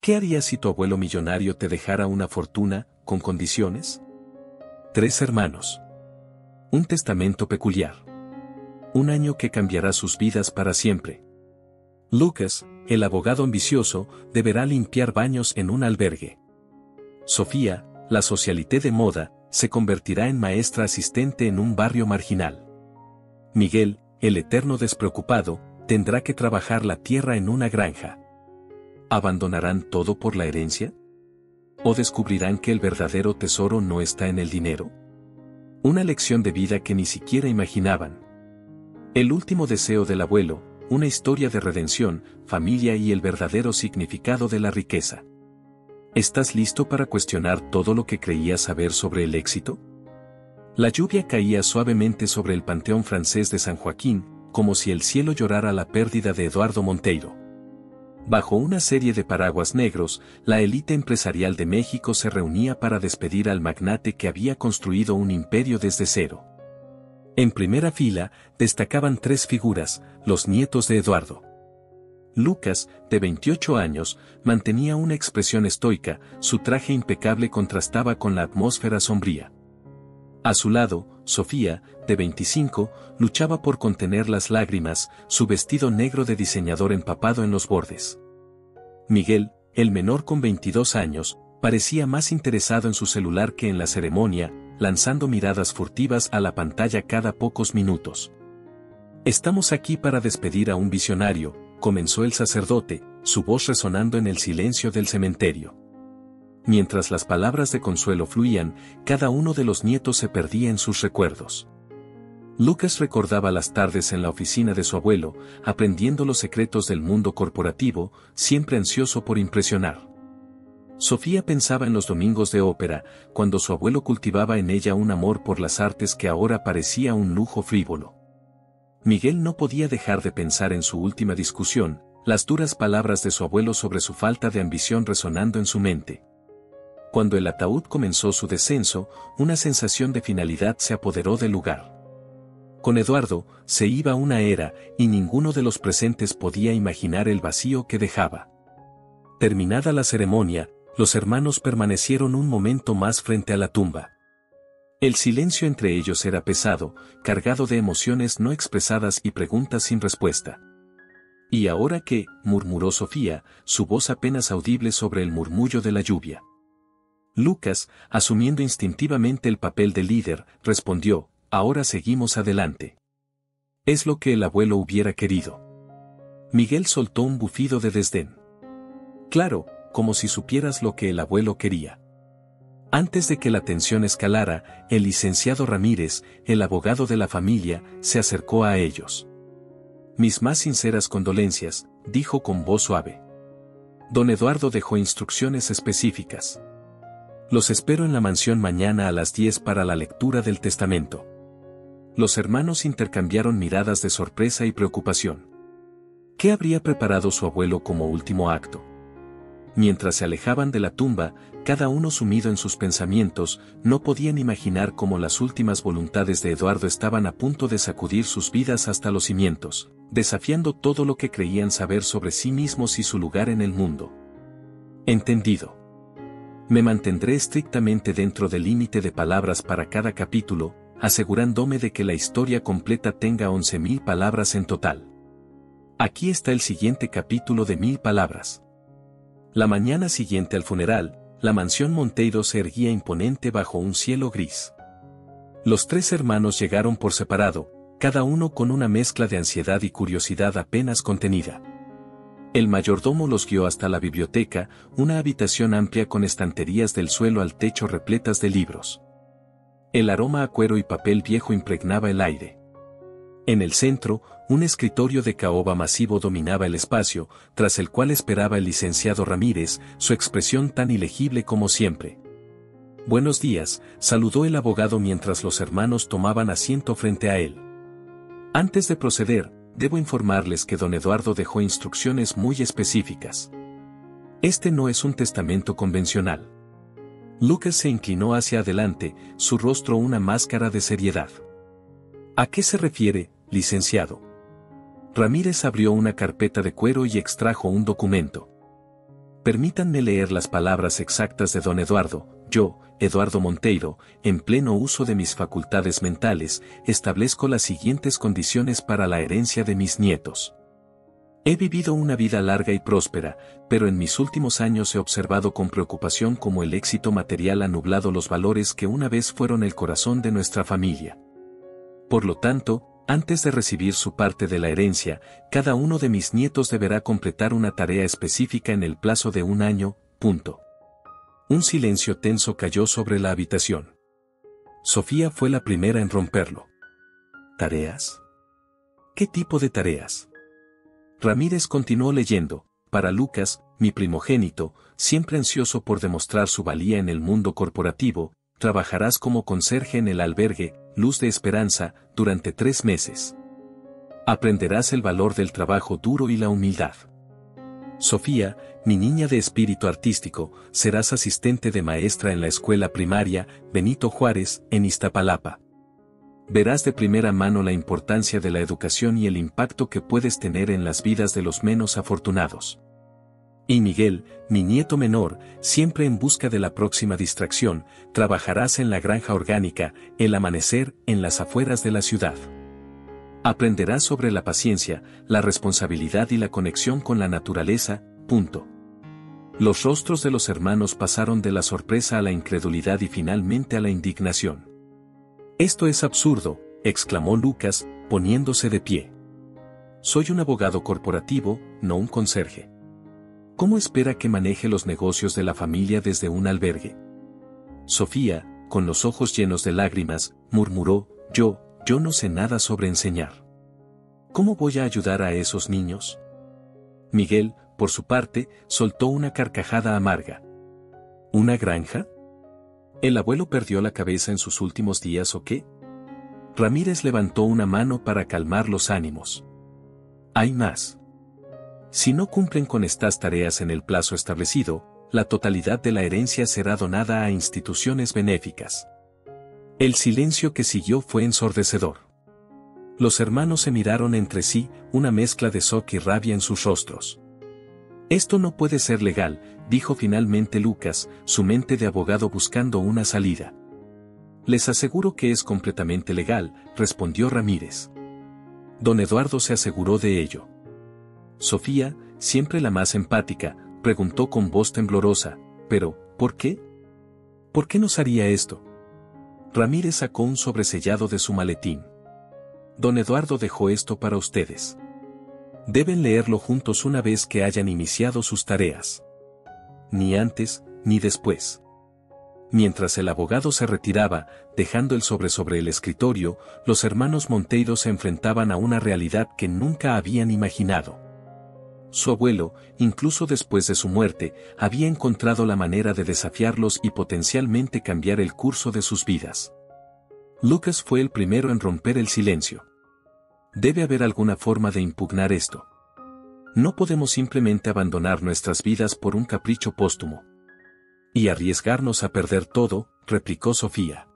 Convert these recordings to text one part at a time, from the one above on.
¿Qué harías si tu abuelo millonario te dejara una fortuna, con condiciones? 3 hermanos. Un testamento peculiar. Un año que cambiará sus vidas para siempre. Lucas, el abogado ambicioso, deberá limpiar baños en un albergue. Sofía, la socialité de moda, se convertirá en maestra asistente en un barrio marginal. Miguel, el eterno despreocupado, tendrá que trabajar la tierra en una granja. ¿Abandonarán todo por la herencia? ¿O descubrirán que el verdadero tesoro no está en el dinero? Una lección de vida que ni siquiera imaginaban. El último deseo del abuelo, una historia de redención, familia y el verdadero significado de la riqueza. ¿Estás listo para cuestionar todo lo que creías saber sobre el éxito? La lluvia caía suavemente sobre el panteón francés de San Joaquín, como si el cielo llorara la pérdida de Eduardo Monteiro. Bajo una serie de paraguas negros, la élite empresarial de México se reunía para despedir al magnate que había construido un imperio desde cero. En primera fila, destacaban 3 figuras, los nietos de Eduardo. Lucas, de 28 años, mantenía una expresión estoica, su traje impecable contrastaba con la atmósfera sombría. A su lado, Sofía, de 25, luchaba por contener las lágrimas, su vestido negro de diseñador empapado en los bordes. Miguel, el menor con 22 años, parecía más interesado en su celular que en la ceremonia, lanzando miradas furtivas a la pantalla cada pocos minutos. Estamos aquí para despedir a un visionario, comenzó el sacerdote, su voz resonando en el silencio del cementerio. Mientras las palabras de consuelo fluían, cada uno de los nietos se perdía en sus recuerdos. Lucas recordaba las tardes en la oficina de su abuelo, aprendiendo los secretos del mundo corporativo, siempre ansioso por impresionar. Sofía pensaba en los domingos de ópera, cuando su abuelo cultivaba en ella un amor por las artes que ahora parecía un lujo frívolo. Miguel no podía dejar de pensar en su última discusión, las duras palabras de su abuelo sobre su falta de ambición resonando en su mente. Cuando el ataúd comenzó su descenso, una sensación de finalidad se apoderó del lugar. Con Eduardo, se iba una era, y ninguno de los presentes podía imaginar el vacío que dejaba. Terminada la ceremonia, los hermanos permanecieron un momento más frente a la tumba. El silencio entre ellos era pesado, cargado de emociones no expresadas y preguntas sin respuesta. ¿Y ahora qué?, murmuró Sofía, su voz apenas audible sobre el murmullo de la lluvia. Lucas, asumiendo instintivamente el papel de líder, respondió, ahora seguimos adelante. Es lo que el abuelo hubiera querido. Miguel soltó un bufido de desdén. Claro, como si supieras lo que el abuelo quería. Antes de que la tensión escalara, el licenciado Ramírez, el abogado de la familia, se acercó a ellos. Mis más sinceras condolencias, dijo con voz suave. Don Eduardo dejó instrucciones específicas. Los espero en la mansión mañana a las 10 para la lectura del testamento. Los hermanos intercambiaron miradas de sorpresa y preocupación. ¿Qué habría preparado su abuelo como último acto? Mientras se alejaban de la tumba, cada uno sumido en sus pensamientos, no podían imaginar cómo las últimas voluntades de Eduardo estaban a punto de sacudir sus vidas hasta los cimientos, desafiando todo lo que creían saber sobre sí mismos y su lugar en el mundo. Entendido. Me mantendré estrictamente dentro del límite de palabras para cada capítulo, asegurándome de que la historia completa tenga 11.000 palabras en total. Aquí está el siguiente capítulo de 1.000 palabras. La mañana siguiente al funeral, la mansión Monteiro se erguía imponente bajo un cielo gris. Los 3 hermanos llegaron por separado, cada uno con una mezcla de ansiedad y curiosidad apenas contenida. El mayordomo los guió hasta la biblioteca, una habitación amplia con estanterías del suelo al techo repletas de libros. El aroma a cuero y papel viejo impregnaba el aire. En el centro, un escritorio de caoba masivo dominaba el espacio, tras el cual esperaba el licenciado Ramírez, su expresión tan ilegible como siempre. Buenos días, saludó el abogado mientras los hermanos tomaban asiento frente a él. Antes de proceder, debo informarles que don Eduardo dejó instrucciones muy específicas. Este no es un testamento convencional. Lucas se inclinó hacia adelante, su rostro una máscara de seriedad. ¿A qué se refiere, licenciado? Ramírez abrió una carpeta de cuero y extrajo un documento. Permítanme leer las palabras exactas de don Eduardo. Yo, Eduardo Monteiro, en pleno uso de mis facultades mentales, establezco las siguientes condiciones para la herencia de mis nietos. He vivido una vida larga y próspera, pero en mis últimos años he observado con preocupación cómo el éxito material ha nublado los valores que una vez fueron el corazón de nuestra familia. Por lo tanto, antes de recibir su parte de la herencia, cada uno de mis nietos deberá completar una tarea específica en el plazo de un año. Un silencio tenso cayó sobre la habitación. Sofía fue la primera en romperlo. ¿Tareas? ¿Qué tipo de tareas? Ramírez continuó leyendo. Para Lucas, mi primogénito, siempre ansioso por demostrar su valía en el mundo corporativo, trabajarás como conserje en el albergue Luz de Esperanza durante 3 meses. Aprenderás el valor del trabajo duro y la humildad. Sofía, mi niña de espíritu artístico, serás asistente de maestra en la escuela primaria Benito Juárez, en Iztapalapa. Verás de primera mano la importancia de la educación y el impacto que puedes tener en las vidas de los menos afortunados. Y Miguel, mi nieto menor, siempre en busca de la próxima distracción, trabajarás en la granja orgánica, El Amanecer, en las afueras de la ciudad. Aprenderás sobre la paciencia, la responsabilidad y la conexión con la naturaleza. Los rostros de los hermanos pasaron de la sorpresa a la incredulidad y finalmente a la indignación. «Esto es absurdo», exclamó Lucas, poniéndose de pie. «Soy un abogado corporativo, no un conserje. ¿Cómo espera que maneje los negocios de la familia desde un albergue?» Sofía, con los ojos llenos de lágrimas, murmuró, yo no sé nada sobre enseñar. ¿Cómo voy a ayudar a esos niños? Miguel, por su parte, soltó una carcajada amarga. ¿Una granja? ¿El abuelo perdió la cabeza en sus últimos días o qué? Ramírez levantó una mano para calmar los ánimos. Hay más. Si no cumplen con estas tareas en el plazo establecido, la totalidad de la herencia será donada a instituciones benéficas. El silencio que siguió fue ensordecedor. Los hermanos se miraron entre sí, una mezcla de shock y rabia en sus rostros. Esto no puede ser legal, dijo finalmente Lucas, su mente de abogado buscando una salida. Les aseguro que es completamente legal, respondió Ramírez. Don Eduardo se aseguró de ello. Sofía, siempre la más empática, preguntó con voz temblorosa, ¿pero, por qué? ¿Por qué nos haría esto? Ramírez sacó un sobresellado de su maletín. Don Eduardo dejó esto para ustedes. Deben leerlo juntos una vez que hayan iniciado sus tareas. Ni antes, ni después. Mientras el abogado se retiraba, dejando el sobre el escritorio, los hermanos Monteiro se enfrentaban a una realidad que nunca habían imaginado. Su abuelo, incluso después de su muerte, había encontrado la manera de desafiarlos y potencialmente cambiar el curso de sus vidas. Lucas fue el primero en romper el silencio. Debe haber alguna forma de impugnar esto. No podemos simplemente abandonar nuestras vidas por un capricho póstumo. Y arriesgarnos a perder todo, replicó Sofía.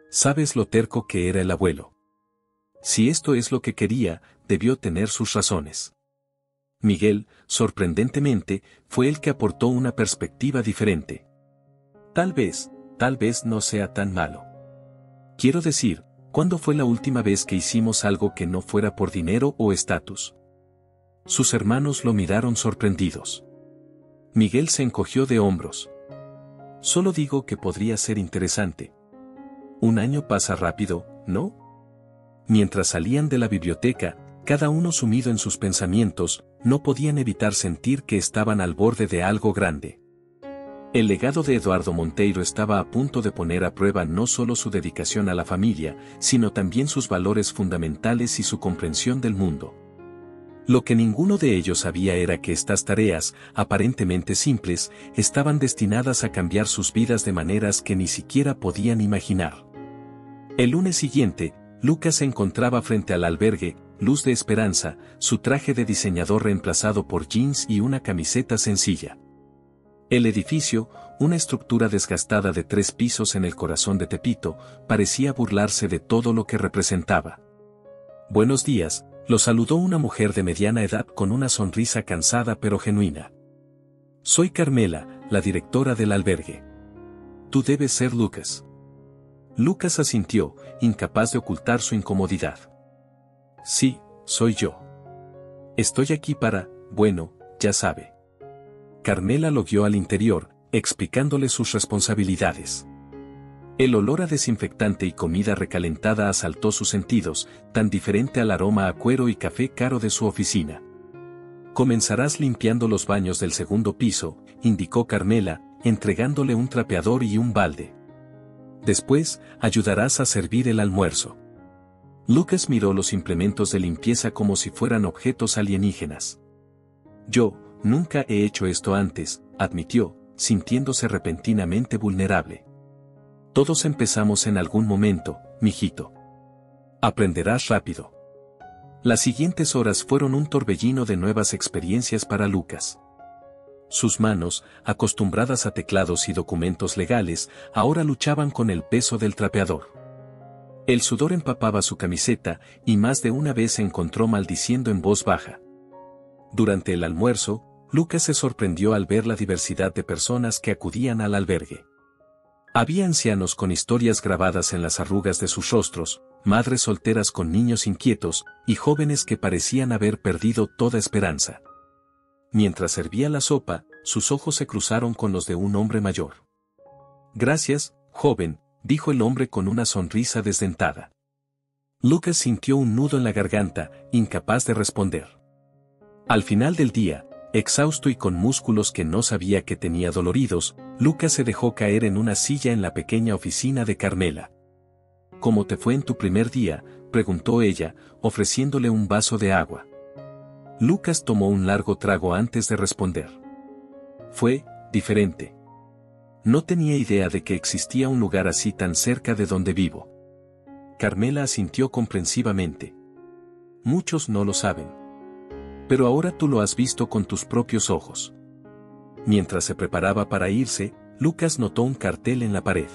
Sabes lo terco que era el abuelo. Si esto es lo que quería, debió tener sus razones. Miguel, sorprendentemente, fue el que aportó una perspectiva diferente. Tal vez no sea tan malo. Quiero decir, ¿cuándo fue la última vez que hicimos algo que no fuera por dinero o estatus? Sus hermanos lo miraron sorprendidos. Miguel se encogió de hombros. Solo digo que podría ser interesante. Un año pasa rápido, ¿no? Mientras salían de la biblioteca, cada uno sumido en sus pensamientos, no podían evitar sentir que estaban al borde de algo grande. El legado de Eduardo Monteiro estaba a punto de poner a prueba no solo su dedicación a la familia, sino también sus valores fundamentales y su comprensión del mundo. Lo que ninguno de ellos sabía era que estas tareas, aparentemente simples, estaban destinadas a cambiar sus vidas de maneras que ni siquiera podían imaginar. El lunes siguiente, Lucas se encontraba frente al albergue Luz de Esperanza, su traje de diseñador reemplazado por jeans y una camiseta sencilla. El edificio, una estructura desgastada de 3 pisos en el corazón de Tepito, parecía burlarse de todo lo que representaba. Buenos días, lo saludó una mujer de mediana edad con una sonrisa cansada pero genuina. Soy Carmela, la directora del albergue. Tú debes ser Lucas. Lucas asintió, incapaz de ocultar su incomodidad. Sí, soy yo. Estoy aquí para, bueno, ya sabe. Carmela lo guió al interior, explicándole sus responsabilidades. El olor a desinfectante y comida recalentada asaltó sus sentidos, tan diferente al aroma a cuero y café caro de su oficina. Comenzarás limpiando los baños del segundo piso, indicó Carmela, entregándole un trapeador y un balde. Después, ayudarás a servir el almuerzo. Lucas miró los implementos de limpieza como si fueran objetos alienígenas. Yo, nunca he hecho esto antes, admitió, sintiéndose repentinamente vulnerable. Todos empezamos en algún momento, mijito. Aprenderás rápido. Las siguientes horas fueron un torbellino de nuevas experiencias para Lucas. Sus manos, acostumbradas a teclados y documentos legales, ahora luchaban con el peso del trapeador. El sudor empapaba su camiseta, y más de una vez se encontró maldiciendo en voz baja. Durante el almuerzo, Lucas se sorprendió al ver la diversidad de personas que acudían al albergue. Había ancianos con historias grabadas en las arrugas de sus rostros, madres solteras con niños inquietos, y jóvenes que parecían haber perdido toda esperanza. Mientras servía la sopa, sus ojos se cruzaron con los de un hombre mayor. Gracias, joven, dijo el hombre con una sonrisa desdentada. Lucas sintió un nudo en la garganta, incapaz de responder. Al final del día, exhausto y con músculos que no sabía que tenía doloridos, Lucas se dejó caer en una silla en la pequeña oficina de Carmela. ¿Cómo te fue en tu primer día?, preguntó ella, ofreciéndole un vaso de agua. Lucas tomó un largo trago antes de responder. Fue diferente. No tenía idea de que existía un lugar así tan cerca de donde vivo. Carmela asintió comprensivamente. Muchos no lo saben. Pero ahora tú lo has visto con tus propios ojos. Mientras se preparaba para irse, Lucas notó un cartel en la pared.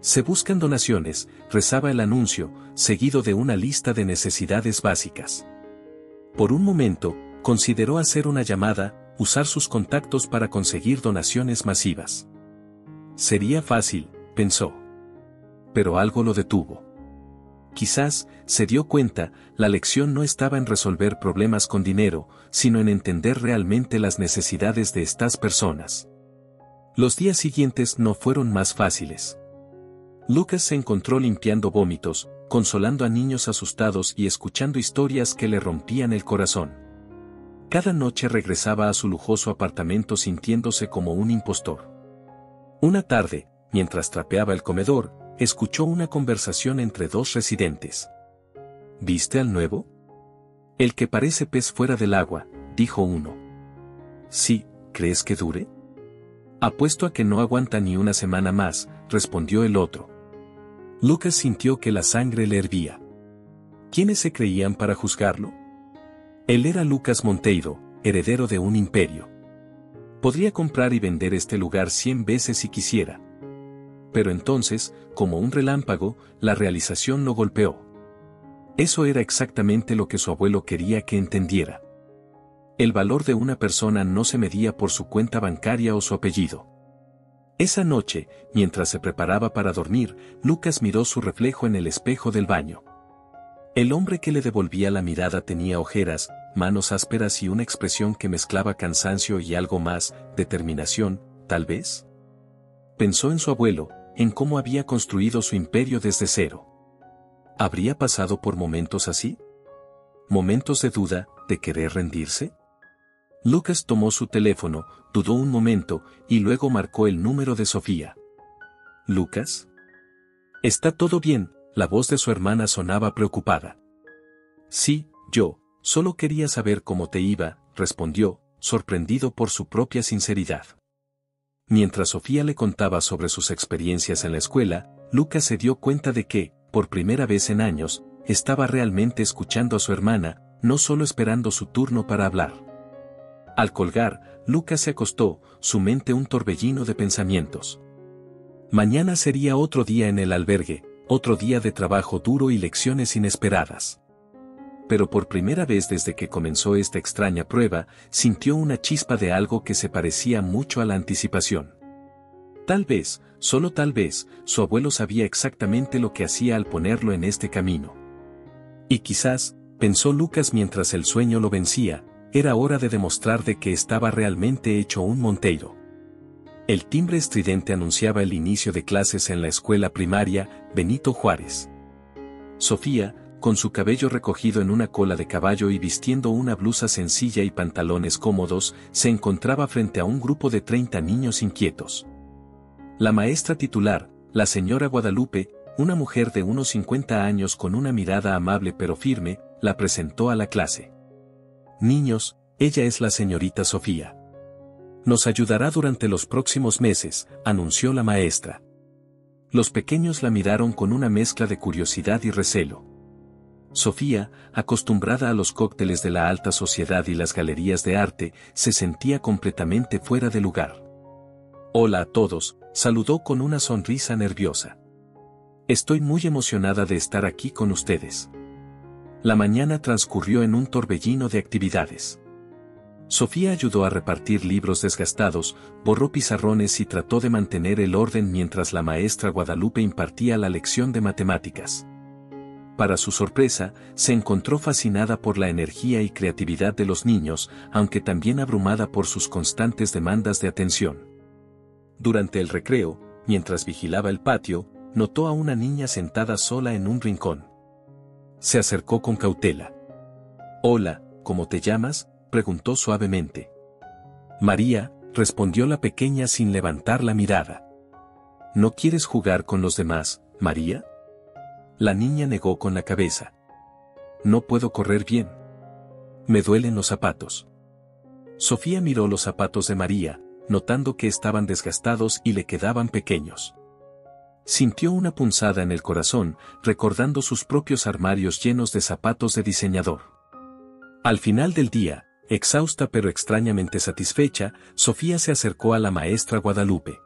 Se buscan donaciones, rezaba el anuncio, seguido de una lista de necesidades básicas. Por un momento, consideró hacer una llamada, usar sus contactos para conseguir donaciones masivas. Sería fácil, pensó. Pero algo lo detuvo. Quizás, se dio cuenta, la lección no estaba en resolver problemas con dinero, sino en entender realmente las necesidades de estas personas. Los días siguientes no fueron más fáciles. Lucas se encontró limpiando vómitos, consolando a niños asustados y escuchando historias que le rompían el corazón. Cada noche regresaba a su lujoso apartamento sintiéndose como un impostor. Una tarde, mientras trapeaba el comedor, escuchó una conversación entre dos residentes. ¿Viste al nuevo? El que parece pez fuera del agua, dijo uno. Sí, ¿crees que dure? Apuesto a que no aguanta ni una semana más, respondió el otro. Lucas sintió que la sangre le hervía. ¿Quiénes se creían para juzgarlo? Él era Lucas Monteiro, heredero de un imperio. Podría comprar y vender este lugar 100 veces si quisiera. Pero entonces, como un relámpago, la realización lo golpeó. Eso era exactamente lo que su abuelo quería que entendiera. El valor de una persona no se medía por su cuenta bancaria o su apellido. Esa noche, mientras se preparaba para dormir, Lucas miró su reflejo en el espejo del baño. El hombre que le devolvía la mirada tenía ojeras, manos ásperas y una expresión que mezclaba cansancio y algo más, determinación, tal vez. Pensó en su abuelo, en cómo había construido su imperio desde cero. ¿Habría pasado por momentos así? ¿Momentos de duda, de querer rendirse? Lucas tomó su teléfono, dudó un momento, y luego marcó el número de Sofía. ¿Lucas? ¿Está todo bien? La voz de su hermana sonaba preocupada. Sí, yo, solo quería saber cómo te iba, respondió, sorprendido por su propia sinceridad. Mientras Sofía le contaba sobre sus experiencias en la escuela, Lucas se dio cuenta de que, por primera vez en años, estaba realmente escuchando a su hermana, no solo esperando su turno para hablar. Al colgar, Lucas se acostó, su mente un torbellino de pensamientos. Mañana sería otro día en el albergue, otro día de trabajo duro y lecciones inesperadas. pero por primera vez desde que comenzó esta extraña prueba, sintió una chispa de algo que se parecía mucho a la anticipación. Tal vez, solo tal vez, su abuelo sabía exactamente lo que hacía al ponerlo en este camino. Y quizás, pensó Lucas mientras el sueño lo vencía, era hora de demostrar de que estaba realmente hecho un Monteiro. El timbre estridente anunciaba el inicio de clases en la escuela primaria Benito Juárez. Sofía, con su cabello recogido en una cola de caballo y vistiendo una blusa sencilla y pantalones cómodos, se encontraba frente a un grupo de 30 niños inquietos. La maestra titular, la señora Guadalupe, una mujer de unos 50 años con una mirada amable pero firme, la presentó a la clase. Niños, ella es la señorita Sofía. Nos ayudará durante los próximos meses, anunció la maestra. Los pequeños la miraron con una mezcla de curiosidad y recelo. Sofía, acostumbrada a los cócteles de la alta sociedad y las galerías de arte, se sentía completamente fuera de lugar. Hola a todos, saludó con una sonrisa nerviosa. Estoy muy emocionada de estar aquí con ustedes. La mañana transcurrió en un torbellino de actividades. Sofía ayudó a repartir libros desgastados, borró pizarrones y trató de mantener el orden mientras la maestra Guadalupe impartía la lección de matemáticas. Para su sorpresa, se encontró fascinada por la energía y creatividad de los niños, aunque también abrumada por sus constantes demandas de atención. Durante el recreo, mientras vigilaba el patio, notó a una niña sentada sola en un rincón. Se acercó con cautela. Hola, ¿cómo te llamas?, preguntó suavemente. María, respondió la pequeña sin levantar la mirada. ¿No quieres jugar con los demás, María? La niña negó con la cabeza. No puedo correr bien. Me duelen los zapatos. Sofía miró los zapatos de María, notando que estaban desgastados y le quedaban pequeños. Sintió una punzada en el corazón, recordando sus propios armarios llenos de zapatos de diseñador. Al final del día, exhausta pero extrañamente satisfecha, Sofía se acercó a la maestra Guadalupe.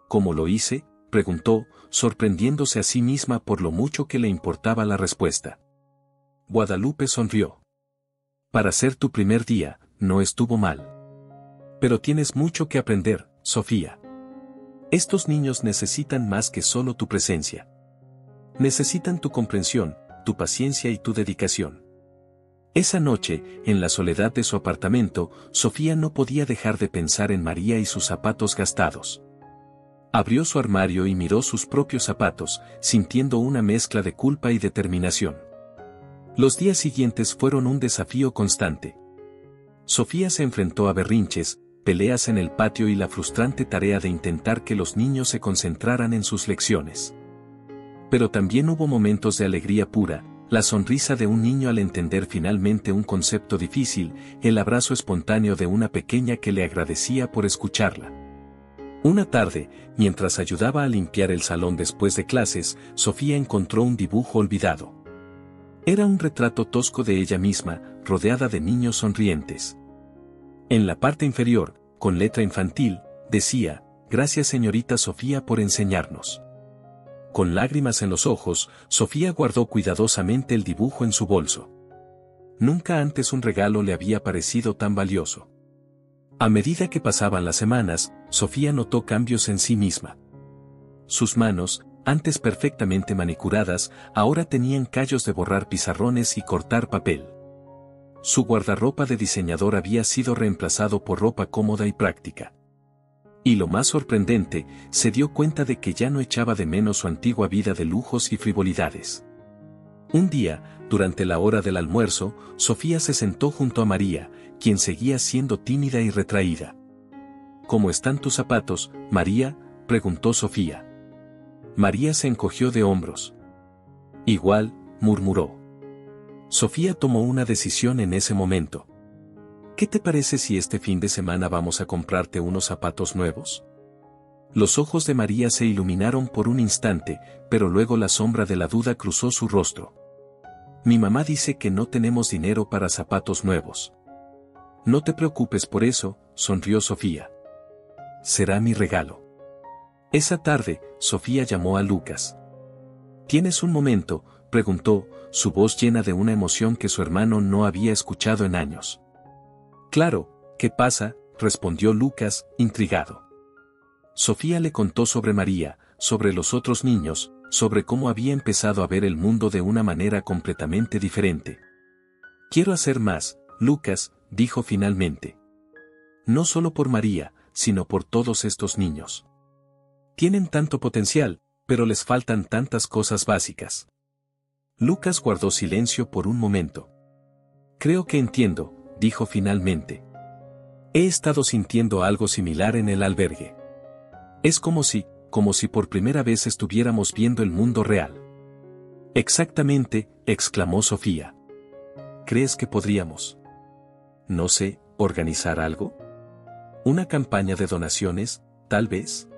¿Cómo lo hice?, preguntó, sorprendiéndose a sí misma por lo mucho que le importaba la respuesta. Guadalupe sonrió. Para ser tu primer día, no estuvo mal. Pero tienes mucho que aprender, Sofía. Estos niños necesitan más que solo tu presencia. Necesitan tu comprensión, tu paciencia y tu dedicación. Esa noche, en la soledad de su apartamento, Sofía no podía dejar de pensar en María y sus zapatos gastados. Abrió su armario y miró sus propios zapatos, sintiendo una mezcla de culpa y determinación. Los días siguientes fueron un desafío constante. Sofía se enfrentó a berrinches, peleas en el patio y la frustrante tarea de intentar que los niños se concentraran en sus lecciones. Pero también hubo momentos de alegría pura, la sonrisa de un niño al entender finalmente un concepto difícil, el abrazo espontáneo de una pequeña que le agradecía por escucharla. Una tarde, mientras ayudaba a limpiar el salón después de clases, Sofía encontró un dibujo olvidado. Era un retrato tosco de ella misma, rodeada de niños sonrientes. En la parte inferior, con letra infantil, decía, «Gracias señorita Sofía por enseñarnos». Con lágrimas en los ojos, Sofía guardó cuidadosamente el dibujo en su bolso. Nunca antes un regalo le había parecido tan valioso. A medida que pasaban las semanas, Sofía notó cambios en sí misma. Sus manos, antes perfectamente manicuradas, ahora tenían callos de borrar pizarrones y cortar papel. Su guardarropa de diseñador había sido reemplazado por ropa cómoda y práctica. Y lo más sorprendente, se dio cuenta de que ya no echaba de menos su antigua vida de lujos y frivolidades. Un día, durante la hora del almuerzo, Sofía se sentó junto a María, quien seguía siendo tímida y retraída. ¿Cómo están tus zapatos, María?, preguntó Sofía. María se encogió de hombros. Igual, murmuró. Sofía tomó una decisión en ese momento. ¿Qué te parece si este fin de semana vamos a comprarte unos zapatos nuevos? Los ojos de María se iluminaron por un instante, pero luego la sombra de la duda cruzó su rostro. Mi mamá dice que no tenemos dinero para zapatos nuevos. No te preocupes por eso, sonrió Sofía. Será mi regalo. Esa tarde, Sofía llamó a Lucas. ¿Tienes un momento?, preguntó, su voz llena de una emoción que su hermano no había escuchado en años. Claro, ¿qué pasa?, respondió Lucas, intrigado. Sofía le contó sobre María, sobre los otros niños, sobre cómo había empezado a ver el mundo de una manera completamente diferente. Quiero hacer más, Lucas, dijo finalmente. No solo por María, sino por todos estos niños. Tienen tanto potencial, pero les faltan tantas cosas básicas. Lucas guardó silencio por un momento. Creo que entiendo, dijo finalmente. He estado sintiendo algo similar en el albergue. Es como si por primera vez estuviéramos viendo el mundo real. Exactamente, exclamó Sofía. ¿Crees que podríamos? No sé, ¿organizar algo? ¿Una campaña de donaciones, tal vez?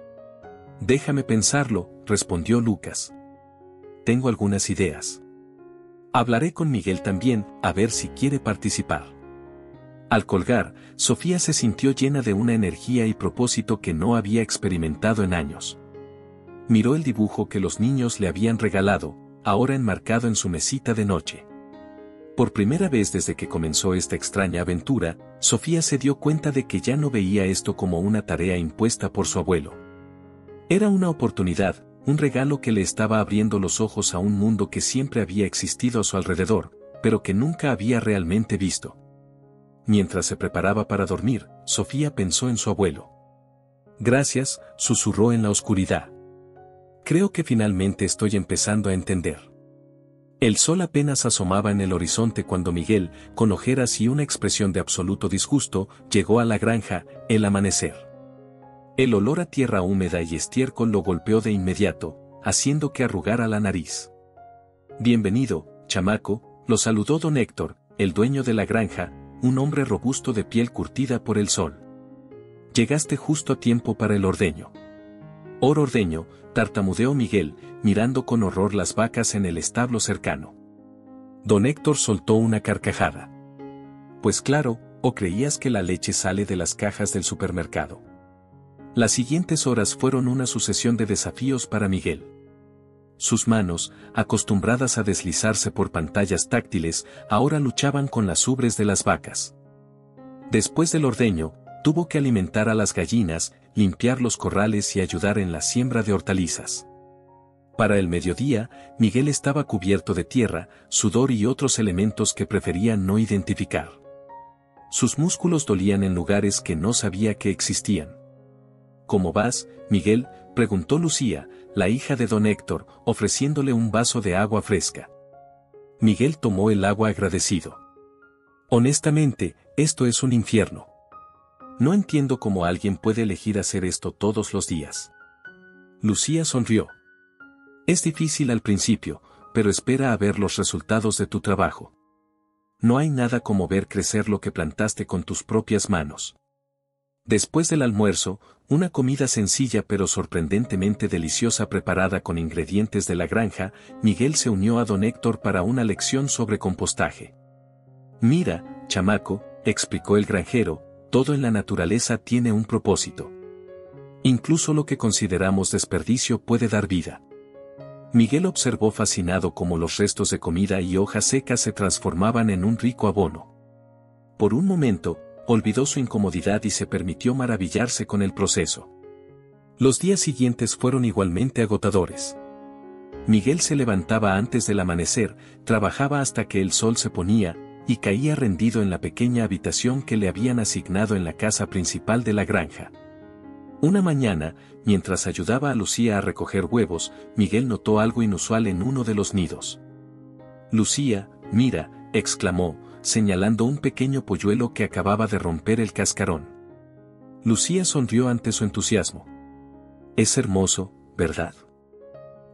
Déjame pensarlo, respondió Lucas. Tengo algunas ideas. Hablaré con Miguel también, a ver si quiere participar. Al colgar, Sofía se sintió llena de una energía y propósito que no había experimentado en años. Miró el dibujo que los niños le habían regalado, ahora enmarcado en su mesita de noche. Por primera vez desde que comenzó esta extraña aventura, Sofía se dio cuenta de que ya no veía esto como una tarea impuesta por su abuelo. Era una oportunidad, un regalo que le estaba abriendo los ojos a un mundo que siempre había existido a su alrededor, pero que nunca había realmente visto. Mientras se preparaba para dormir, Sofía pensó en su abuelo. Gracias, susurró en la oscuridad. Creo que finalmente estoy empezando a entender. El sol apenas asomaba en el horizonte cuando Miguel, con ojeras y una expresión de absoluto disgusto, llegó a la granja, el amanecer. El olor a tierra húmeda y estiércol lo golpeó de inmediato, haciendo que arrugara la nariz. Bienvenido, chamaco, lo saludó don Héctor, el dueño de la granja, un hombre robusto de piel curtida por el sol. Llegaste justo a tiempo para el ordeño. Ordeño, tartamudeó Miguel, mirando con horror las vacas en el establo cercano. Don Héctor soltó una carcajada. Pues claro, ¿o creías que la leche sale de las cajas del supermercado? Las siguientes horas fueron una sucesión de desafíos para Miguel. Sus manos, acostumbradas a deslizarse por pantallas táctiles, ahora luchaban con las ubres de las vacas. Después del ordeño, tuvo que alimentar a las gallinas, limpiar los corrales y ayudar en la siembra de hortalizas. Para el mediodía, Miguel estaba cubierto de tierra, sudor y otros elementos que prefería no identificar. Sus músculos dolían en lugares que no sabía que existían. ¿Cómo vas, Miguel?, preguntó Lucía, la hija de don Héctor, ofreciéndole un vaso de agua fresca. Miguel tomó el agua agradecido. Honestamente, esto es un infierno. No entiendo cómo alguien puede elegir hacer esto todos los días. Lucía sonrió. Es difícil al principio, pero espera a ver los resultados de tu trabajo. No hay nada como ver crecer lo que plantaste con tus propias manos. Después del almuerzo, una comida sencilla pero sorprendentemente deliciosa preparada con ingredientes de la granja, Miguel se unió a don Héctor para una lección sobre compostaje. Mira, chamaco, explicó el granjero, todo en la naturaleza tiene un propósito. Incluso lo que consideramos desperdicio puede dar vida. Miguel observó fascinado cómo los restos de comida y hojas secas se transformaban en un rico abono. Por un momento, olvidó su incomodidad y se permitió maravillarse con el proceso. Los días siguientes fueron igualmente agotadores. Miguel se levantaba antes del amanecer, trabajaba hasta que el sol se ponía, y caía rendido en la pequeña habitación que le habían asignado en la casa principal de la granja. Una mañana, mientras ayudaba a Lucía a recoger huevos, Miguel notó algo inusual en uno de los nidos. Lucía, mira, exclamó, señalando un pequeño polluelo que acababa de romper el cascarón. Lucía sonrió ante su entusiasmo. Es hermoso, ¿verdad?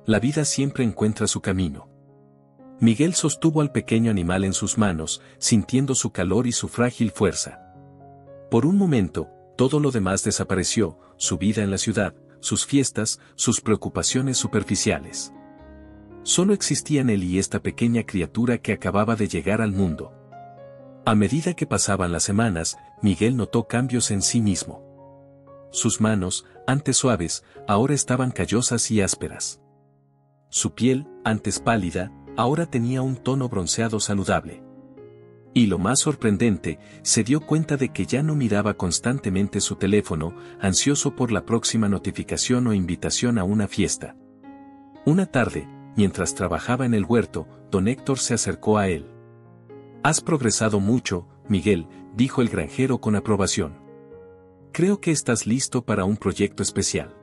La vida siempre encuentra su camino. Miguel sostuvo al pequeño animal en sus manos, sintiendo su calor y su frágil fuerza. Por un momento, todo lo demás desapareció, su vida en la ciudad, sus fiestas, sus preocupaciones superficiales. Solo existían él y esta pequeña criatura que acababa de llegar al mundo. A medida que pasaban las semanas, Miguel notó cambios en sí mismo. Sus manos, antes suaves, ahora estaban callosas y ásperas. Su piel, antes pálida, ahora tenía un tono bronceado saludable. Y lo más sorprendente, se dio cuenta de que ya no miraba constantemente su teléfono, ansioso por la próxima notificación o invitación a una fiesta. Una tarde, mientras trabajaba en el huerto, don Héctor se acercó a él. «Has progresado mucho, Miguel», dijo el granjero con aprobación. «Creo que estás listo para un proyecto especial».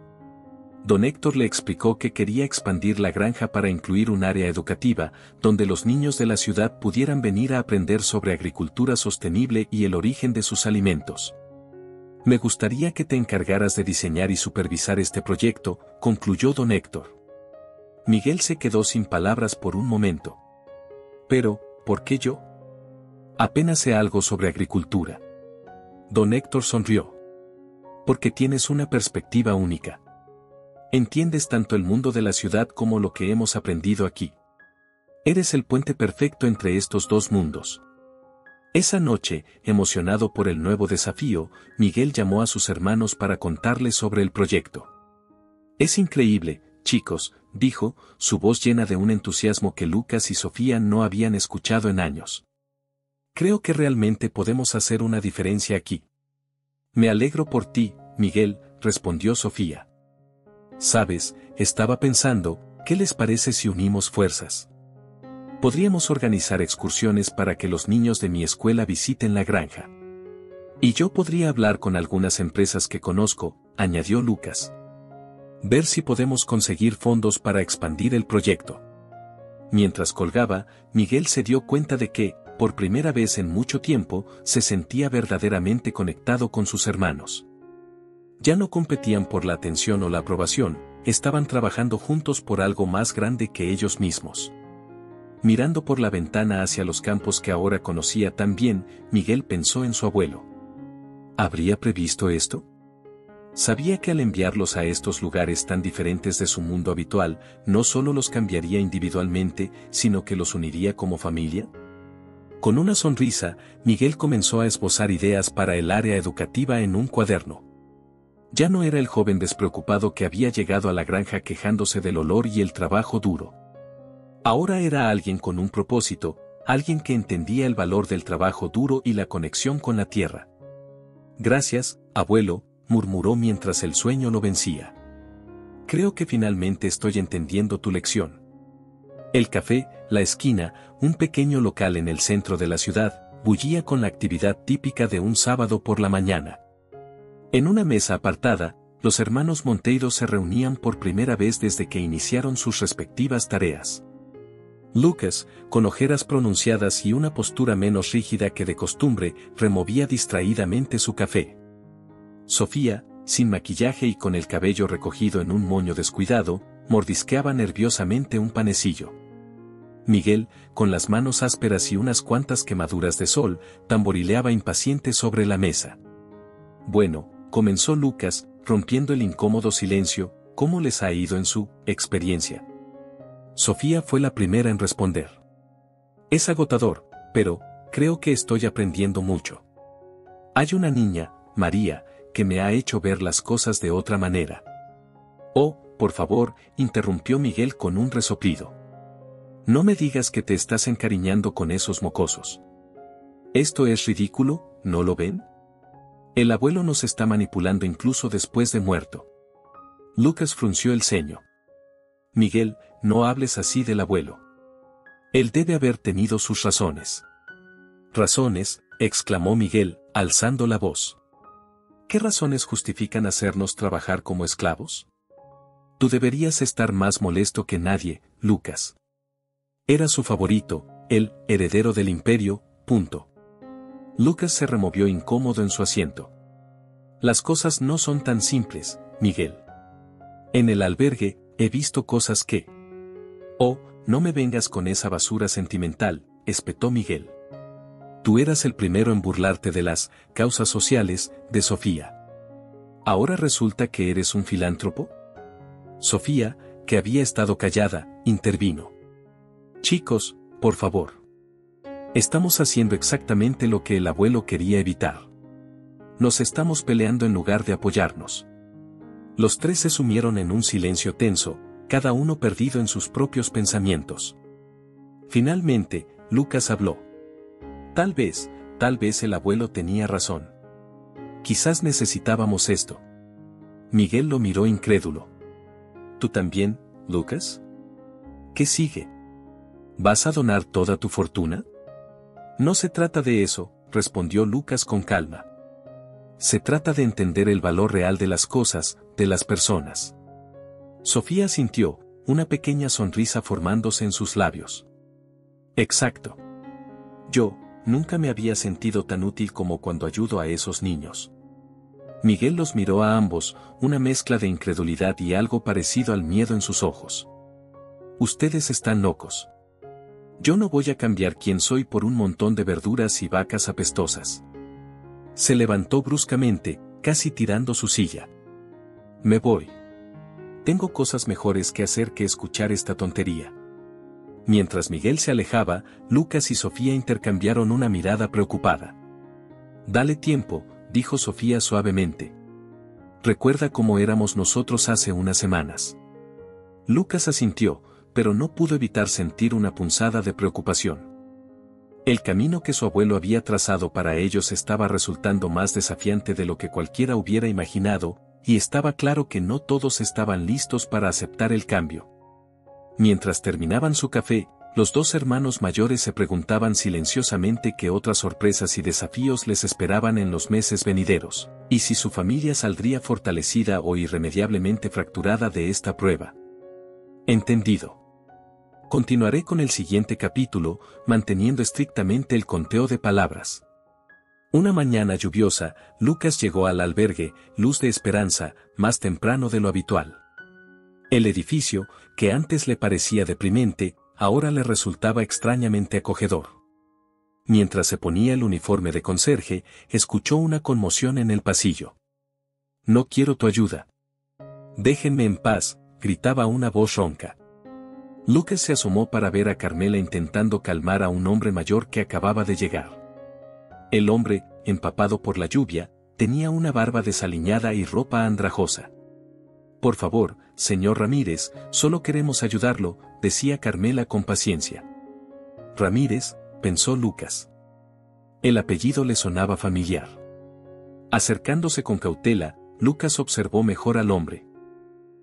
Don Héctor le explicó que quería expandir la granja para incluir un área educativa, donde los niños de la ciudad pudieran venir a aprender sobre agricultura sostenible y el origen de sus alimentos. «Me gustaría que te encargaras de diseñar y supervisar este proyecto», concluyó don Héctor. Miguel se quedó sin palabras por un momento. «Pero, ¿por qué yo? Apenas sé algo sobre agricultura». Don Héctor sonrió. «Porque tienes una perspectiva única. Entiendes tanto el mundo de la ciudad como lo que hemos aprendido aquí. Eres el puente perfecto entre estos dos mundos». Esa noche, emocionado por el nuevo desafío, Miguel llamó a sus hermanos para contarles sobre el proyecto. «Es increíble, chicos», dijo, su voz llena de un entusiasmo que Lucas y Sofía no habían escuchado en años. «Creo que realmente podemos hacer una diferencia aquí». «Me alegro por ti, Miguel», respondió Sofía. «Sabes, estaba pensando, ¿qué les parece si unimos fuerzas? Podríamos organizar excursiones para que los niños de mi escuela visiten la granja. Y yo podría hablar con algunas empresas que conozco», añadió Lucas. «Ver si podemos conseguir fondos para expandir el proyecto». Mientras colgaba, Miguel se dio cuenta de que, por primera vez en mucho tiempo, se sentía verdaderamente conectado con sus hermanos. Ya no competían por la atención o la aprobación, estaban trabajando juntos por algo más grande que ellos mismos. Mirando por la ventana hacia los campos que ahora conocía tan bien, Miguel pensó en su abuelo. ¿Habría previsto esto? Sabía que al enviarlos a estos lugares tan diferentes de su mundo habitual, no solo los cambiaría individualmente, sino que los uniría como familia. Con una sonrisa, Miguel comenzó a esbozar ideas para el área educativa en un cuaderno. Ya no era el joven despreocupado que había llegado a la granja quejándose del olor y el trabajo duro. Ahora era alguien con un propósito, alguien que entendía el valor del trabajo duro y la conexión con la tierra. «Gracias, abuelo», murmuró mientras el sueño lo vencía. «Creo que finalmente estoy entendiendo tu lección». El café, la esquina, un pequeño local en el centro de la ciudad, bullía con la actividad típica de un sábado por la mañana. En una mesa apartada, los hermanos Monteiro se reunían por primera vez desde que iniciaron sus respectivas tareas. Lucas, con ojeras pronunciadas y una postura menos rígida que de costumbre, removía distraídamente su café. Sofía, sin maquillaje y con el cabello recogido en un moño descuidado, mordisqueaba nerviosamente un panecillo. Miguel, con las manos ásperas y unas cuantas quemaduras de sol, tamborileaba impaciente sobre la mesa. «Bueno», comenzó Lucas, rompiendo el incómodo silencio, «¿cómo les ha ido en su experiencia?». Sofía fue la primera en responder. «Es agotador, pero creo que estoy aprendiendo mucho. Hay una niña, María, que me ha hecho ver las cosas de otra manera». «Oh, por favor», interrumpió Miguel con un resoplido. «No me digas que te estás encariñando con esos mocosos. Esto es ridículo, ¿no lo ven? El abuelo nos está manipulando incluso después de muerto». Lucas frunció el ceño. «Miguel, no hables así del abuelo. Él debe haber tenido sus razones». «¿Razones?», exclamó Miguel, alzando la voz. «¿Qué razones justifican hacernos trabajar como esclavos? Tú deberías estar más molesto que nadie, Lucas. Era su favorito, el heredero del imperio, punto». Lucas se removió incómodo en su asiento. «Las cosas no son tan simples, Miguel. En el albergue, he visto cosas que...». «Oh, no me vengas con esa basura sentimental», espetó Miguel. «Tú eras el primero en burlarte de las causas sociales de Sofía. ¿Ahora resulta que eres un filántropo?». Sofía, que había estado callada, intervino. «Chicos, por favor. Estamos haciendo exactamente lo que el abuelo quería evitar. Nos estamos peleando en lugar de apoyarnos». Los tres se sumieron en un silencio tenso, cada uno perdido en sus propios pensamientos. Finalmente, Lucas habló. Tal vez el abuelo tenía razón. Quizás necesitábamos esto. Miguel lo miró incrédulo. ¿Tú también, Lucas? ¿Qué sigue? ¿Vas a donar toda tu fortuna? No se trata de eso, respondió Lucas con calma. Se trata de entender el valor real de las cosas, de las personas. Sofía sintió, una pequeña sonrisa formándose en sus labios. Exacto. Yo, nunca me había sentido tan útil como cuando ayudo a esos niños. Miguel los miró a ambos, una mezcla de incredulidad y algo parecido al miedo en sus ojos. Ustedes están locos. Yo no voy a cambiar quién soy por un montón de verduras y vacas apestosas. Se levantó bruscamente, casi tirando su silla. Me voy. Tengo cosas mejores que hacer que escuchar esta tontería. Mientras Miguel se alejaba, Lucas y Sofía intercambiaron una mirada preocupada. Dale tiempo, dijo Sofía suavemente. Recuerda cómo éramos nosotros hace unas semanas. Lucas asintió, pero no pudo evitar sentir una punzada de preocupación. El camino que su abuelo había trazado para ellos estaba resultando más desafiante de lo que cualquiera hubiera imaginado, y estaba claro que no todos estaban listos para aceptar el cambio. Mientras terminaban su café, los dos hermanos mayores se preguntaban silenciosamente qué otras sorpresas y desafíos les esperaban en los meses venideros, y si su familia saldría fortalecida o irremediablemente fracturada de esta prueba. Entendido. Continuaré con el siguiente capítulo, manteniendo estrictamente el conteo de palabras. Una mañana lluviosa, Lucas llegó al albergue, Luz de Esperanza, más temprano de lo habitual. El edificio, que antes le parecía deprimente, ahora le resultaba extrañamente acogedor. Mientras se ponía el uniforme de conserje, escuchó una conmoción en el pasillo. No quiero tu ayuda. Déjenme en paz, gritaba una voz ronca. Lucas se asomó para ver a Carmela intentando calmar a un hombre mayor que acababa de llegar. El hombre, empapado por la lluvia, tenía una barba desaliñada y ropa andrajosa. Por favor, señor Ramírez, solo queremos ayudarlo, decía Carmela con paciencia. Ramírez, pensó Lucas. El apellido le sonaba familiar. Acercándose con cautela, Lucas observó mejor al hombre.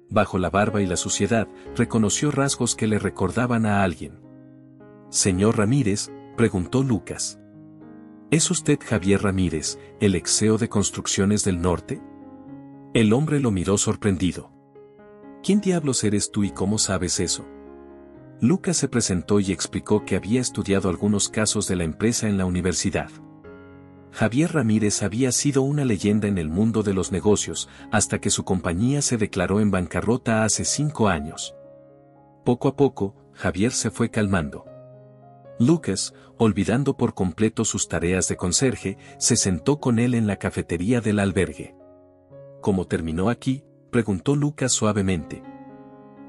Bajo la barba y la suciedad, reconoció rasgos que le recordaban a alguien. Señor Ramírez, preguntó Lucas. ¿Es usted Javier Ramírez, el ex CEO de Construcciones del Norte? El hombre lo miró sorprendido. ¿Quién diablos eres tú y cómo sabes eso? Lucas se presentó y explicó que había estudiado algunos casos de la empresa en la universidad. Javier Ramírez había sido una leyenda en el mundo de los negocios, hasta que su compañía se declaró en bancarrota hace 5 años. Poco a poco, Javier se fue calmando. Lucas, olvidando por completo sus tareas de conserje, se sentó con él en la cafetería del albergue. ¿Cómo terminó aquí?, preguntó Lucas suavemente.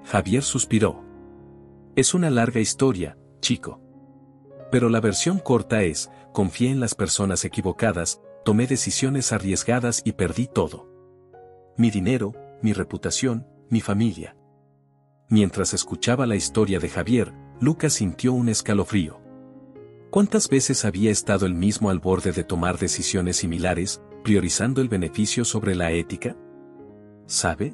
Javier suspiró. Es una larga historia, chico. Pero la versión corta es, confié en las personas equivocadas, tomé decisiones arriesgadas y perdí todo. Mi dinero, mi reputación, mi familia. Mientras escuchaba la historia de Javier, Lucas sintió un escalofrío. ¿Cuántas veces había estado él mismo al borde de tomar decisiones similares, priorizando el beneficio sobre la ética? ¿Sabe?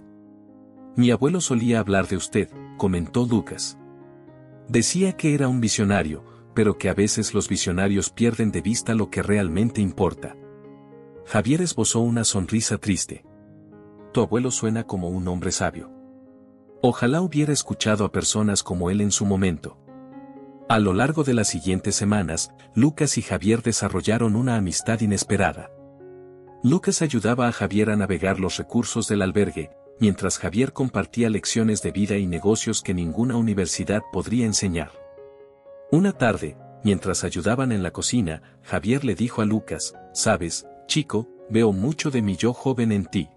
Mi abuelo solía hablar de usted, comentó Lucas. Decía que era un visionario, pero que a veces los visionarios pierden de vista lo que realmente importa. Javier esbozó una sonrisa triste. Tu abuelo suena como un hombre sabio. Ojalá hubiera escuchado a personas como él en su momento. A lo largo de las siguientes semanas, Lucas y Javier desarrollaron una amistad inesperada. Lucas ayudaba a Javier a navegar los recursos del albergue, mientras Javier compartía lecciones de vida y negocios que ninguna universidad podría enseñar. Una tarde, mientras ayudaban en la cocina, Javier le dijo a Lucas, «Sabes, chico, veo mucho de mi yo joven en ti.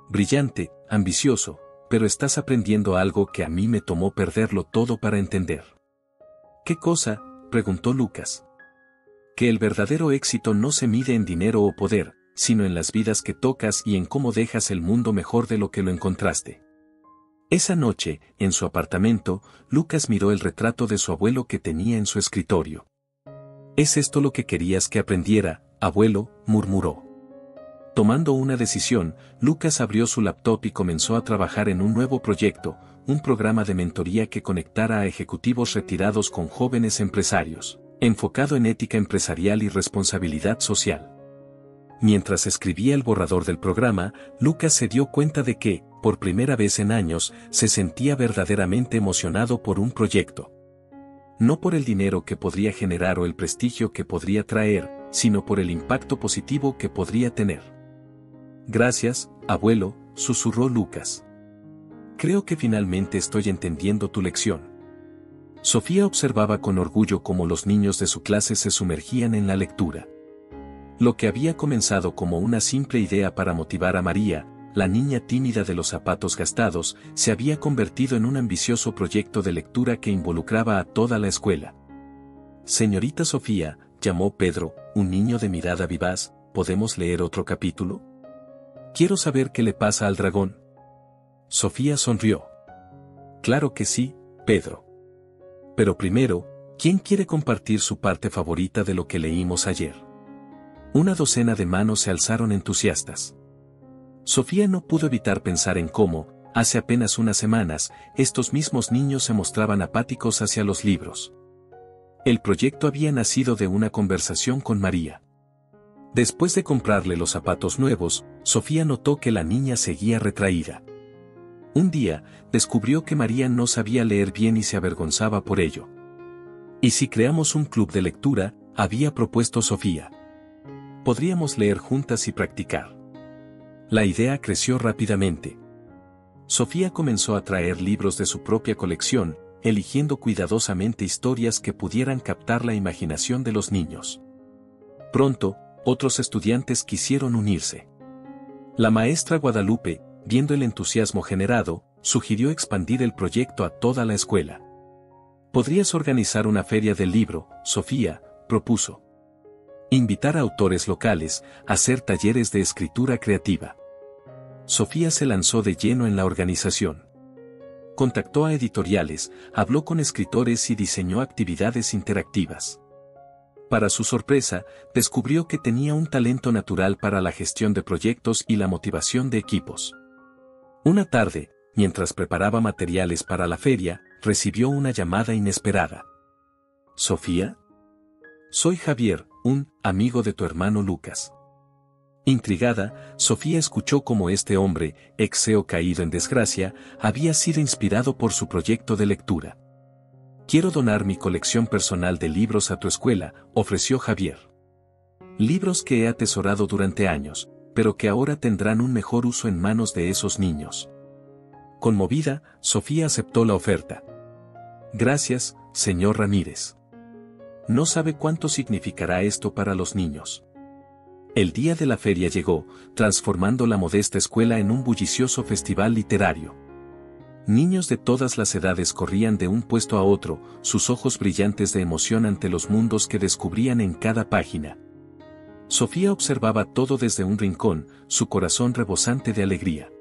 Brillante, ambicioso, pero estás aprendiendo algo que a mí me tomó perderlo todo para entender». «¿Qué cosa?», preguntó Lucas. «Que el verdadero éxito no se mide en dinero o poder, sino en las vidas que tocas y en cómo dejas el mundo mejor de lo que lo encontraste». Esa noche, en su apartamento, Lucas miró el retrato de su abuelo que tenía en su escritorio. «¿Es esto lo que querías que aprendiera, abuelo?», murmuró. Tomando una decisión, Lucas abrió su laptop y comenzó a trabajar en un nuevo proyecto, un programa de mentoría que conectara a ejecutivos retirados con jóvenes empresarios, enfocado en ética empresarial y responsabilidad social. Mientras escribía el borrador del programa, Lucas se dio cuenta de que, por primera vez en años, se sentía verdaderamente emocionado por un proyecto. No por el dinero que podría generar o el prestigio que podría traer, sino por el impacto positivo que podría tener. «Gracias, abuelo», susurró Lucas. «Creo que finalmente estoy entendiendo tu lección». Sofía observaba con orgullo cómo los niños de su clase se sumergían en la lectura. Lo que había comenzado como una simple idea para motivar a María, la niña tímida de los zapatos gastados, se había convertido en un ambicioso proyecto de lectura que involucraba a toda la escuela. «Señorita Sofía», llamó Pedro, un niño de mirada vivaz, «¿podemos leer otro capítulo? Quiero saber qué le pasa al dragón». Sofía sonrió. «Claro que sí, Pedro. Pero primero, ¿quién quiere compartir su parte favorita de lo que leímos ayer?». Una docena de manos se alzaron entusiastas. Sofía no pudo evitar pensar en cómo, hace apenas unas semanas, estos mismos niños se mostraban apáticos hacia los libros. El proyecto había nacido de una conversación con María. Después de comprarle los zapatos nuevos, Sofía notó que la niña seguía retraída. Un día, descubrió que María no sabía leer bien y se avergonzaba por ello. «¿Y si creamos un club de lectura?», había propuesto Sofía. «Podríamos leer juntas y practicar». La idea creció rápidamente. Sofía comenzó a traer libros de su propia colección, eligiendo cuidadosamente historias que pudieran captar la imaginación de los niños. Pronto, otros estudiantes quisieron unirse. La maestra Guadalupe, viendo el entusiasmo generado, sugirió expandir el proyecto a toda la escuela. «Podrías organizar una feria del libro», Sofía propuso. «Invitar a autores locales, hacer talleres de escritura creativa». Sofía se lanzó de lleno en la organización. Contactó a editoriales, habló con escritores y diseñó actividades interactivas. Para su sorpresa, descubrió que tenía un talento natural para la gestión de proyectos y la motivación de equipos. Una tarde, mientras preparaba materiales para la feria, recibió una llamada inesperada. «¿Sofía? Soy Javier, un amigo de tu hermano Lucas». Intrigada, Sofía escuchó cómo este hombre, ex CEO caído en desgracia, había sido inspirado por su proyecto de lectura. «Quiero donar mi colección personal de libros a tu escuela», ofreció Javier. «Libros que he atesorado durante años, pero que ahora tendrán un mejor uso en manos de esos niños». Conmovida, Sofía aceptó la oferta. «Gracias, señor Ramírez. No sabe cuánto significará esto para los niños». El día de la feria llegó, transformando la modesta escuela en un bullicioso festival literario. Niños de todas las edades corrían de un puesto a otro, sus ojos brillantes de emoción ante los mundos que descubrían en cada página. Sofía observaba todo desde un rincón, su corazón rebosante de alegría.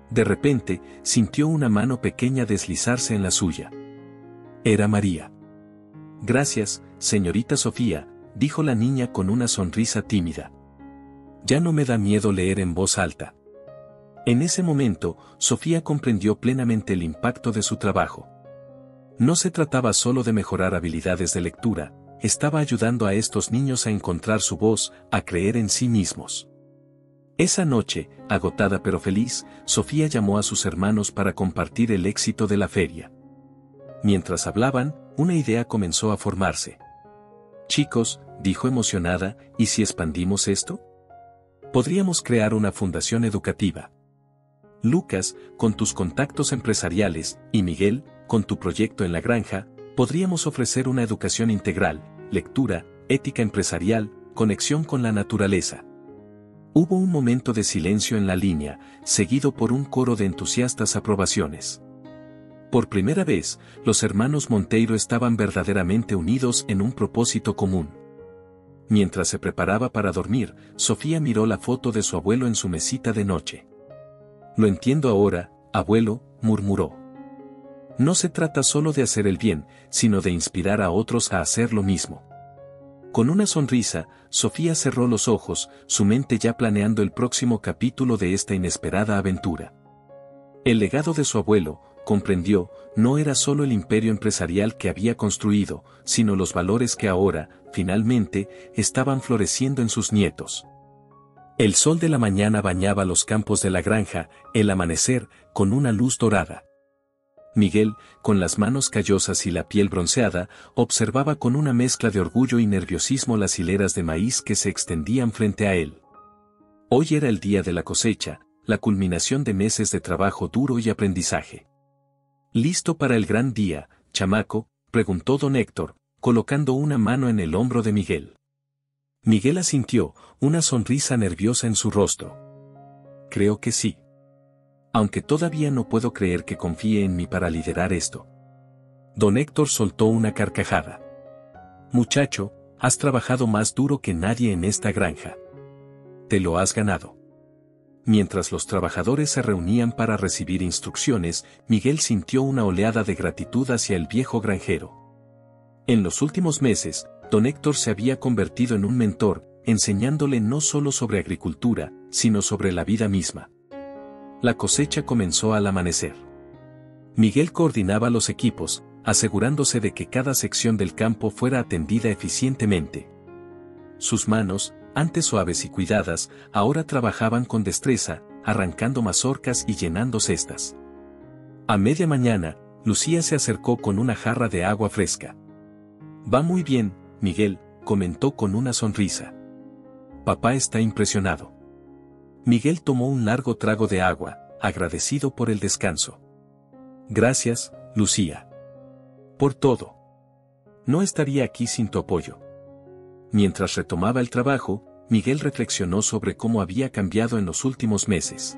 De repente, sintió una mano pequeña deslizarse en la suya. Era María. «Gracias, señorita Sofía», dijo la niña con una sonrisa tímida. «Ya no me da miedo leer en voz alta». En ese momento, Sofía comprendió plenamente el impacto de su trabajo. No se trataba solo de mejorar habilidades de lectura, estaba ayudando a estos niños a encontrar su voz, a creer en sí mismos. Esa noche, agotada pero feliz, Sofía llamó a sus hermanos para compartir el éxito de la feria. Mientras hablaban, una idea comenzó a formarse. «Chicos», dijo emocionada, «¿y si expandimos esto? Podríamos crear una fundación educativa. Lucas, con tus contactos empresariales, y Miguel, con tu proyecto en la granja, podríamos ofrecer una educación integral, lectura, ética empresarial, conexión con la naturaleza». Hubo un momento de silencio en la línea, seguido por un coro de entusiastas aprobaciones. Por primera vez, los hermanos Monteiro estaban verdaderamente unidos en un propósito común. Mientras se preparaba para dormir, Sofía miró la foto de su abuelo en su mesita de noche. «Lo entiendo ahora, abuelo», murmuró. No se trata solo de hacer el bien, sino de inspirar a otros a hacer lo mismo. Con una sonrisa, Sofía cerró los ojos, su mente ya planeando el próximo capítulo de esta inesperada aventura. El legado de su abuelo, comprendió, no era solo el imperio empresarial que había construido, sino los valores que ahora, finalmente, estaban floreciendo en sus nietos. El sol de la mañana bañaba los campos de la granja, el amanecer, con una luz dorada. Miguel, con las manos callosas y la piel bronceada, observaba con una mezcla de orgullo y nerviosismo las hileras de maíz que se extendían frente a él. Hoy era el día de la cosecha, la culminación de meses de trabajo duro y aprendizaje. ¿Listo para el gran día, chamaco?, preguntó don Héctor, colocando una mano en el hombro de Miguel. Miguel asintió, una sonrisa nerviosa en su rostro. Creo que sí. Aunque todavía no puedo creer que confíe en mí para liderar esto. Don Héctor soltó una carcajada. Muchacho, has trabajado más duro que nadie en esta granja. Te lo has ganado. Mientras los trabajadores se reunían para recibir instrucciones, Miguel sintió una oleada de gratitud hacia el viejo granjero. En los últimos meses, don Héctor se había convertido en un mentor, enseñándole no solo sobre agricultura, sino sobre la vida misma. La cosecha comenzó al amanecer. Miguel coordinaba los equipos, asegurándose de que cada sección del campo fuera atendida eficientemente. Sus manos, antes suaves y cuidadas, ahora trabajaban con destreza, arrancando mazorcas y llenando cestas. A media mañana, Lucía se acercó con una jarra de agua fresca. Va muy bien, Miguel, comentó con una sonrisa. Papá está impresionado. Miguel tomó un largo trago de agua, agradecido por el descanso. Gracias, Lucía. Por todo. No estaría aquí sin tu apoyo. Mientras retomaba el trabajo, Miguel reflexionó sobre cómo había cambiado en los últimos meses.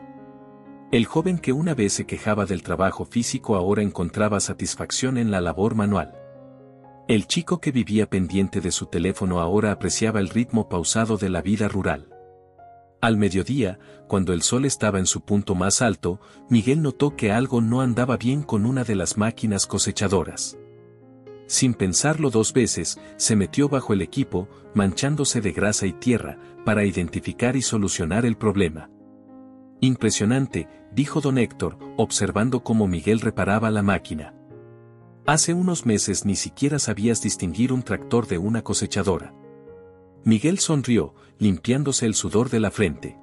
El joven que una vez se quejaba del trabajo físico ahora encontraba satisfacción en la labor manual. El chico que vivía pendiente de su teléfono ahora apreciaba el ritmo pausado de la vida rural. Al mediodía, cuando el sol estaba en su punto más alto, Miguel notó que algo no andaba bien con una de las máquinas cosechadoras. Sin pensarlo dos veces, se metió bajo el equipo, manchándose de grasa y tierra, para identificar y solucionar el problema. Impresionante, dijo don Héctor, observando cómo Miguel reparaba la máquina. Hace unos meses ni siquiera sabías distinguir un tractor de una cosechadora. Miguel sonrió, limpiándose el sudor de la frente.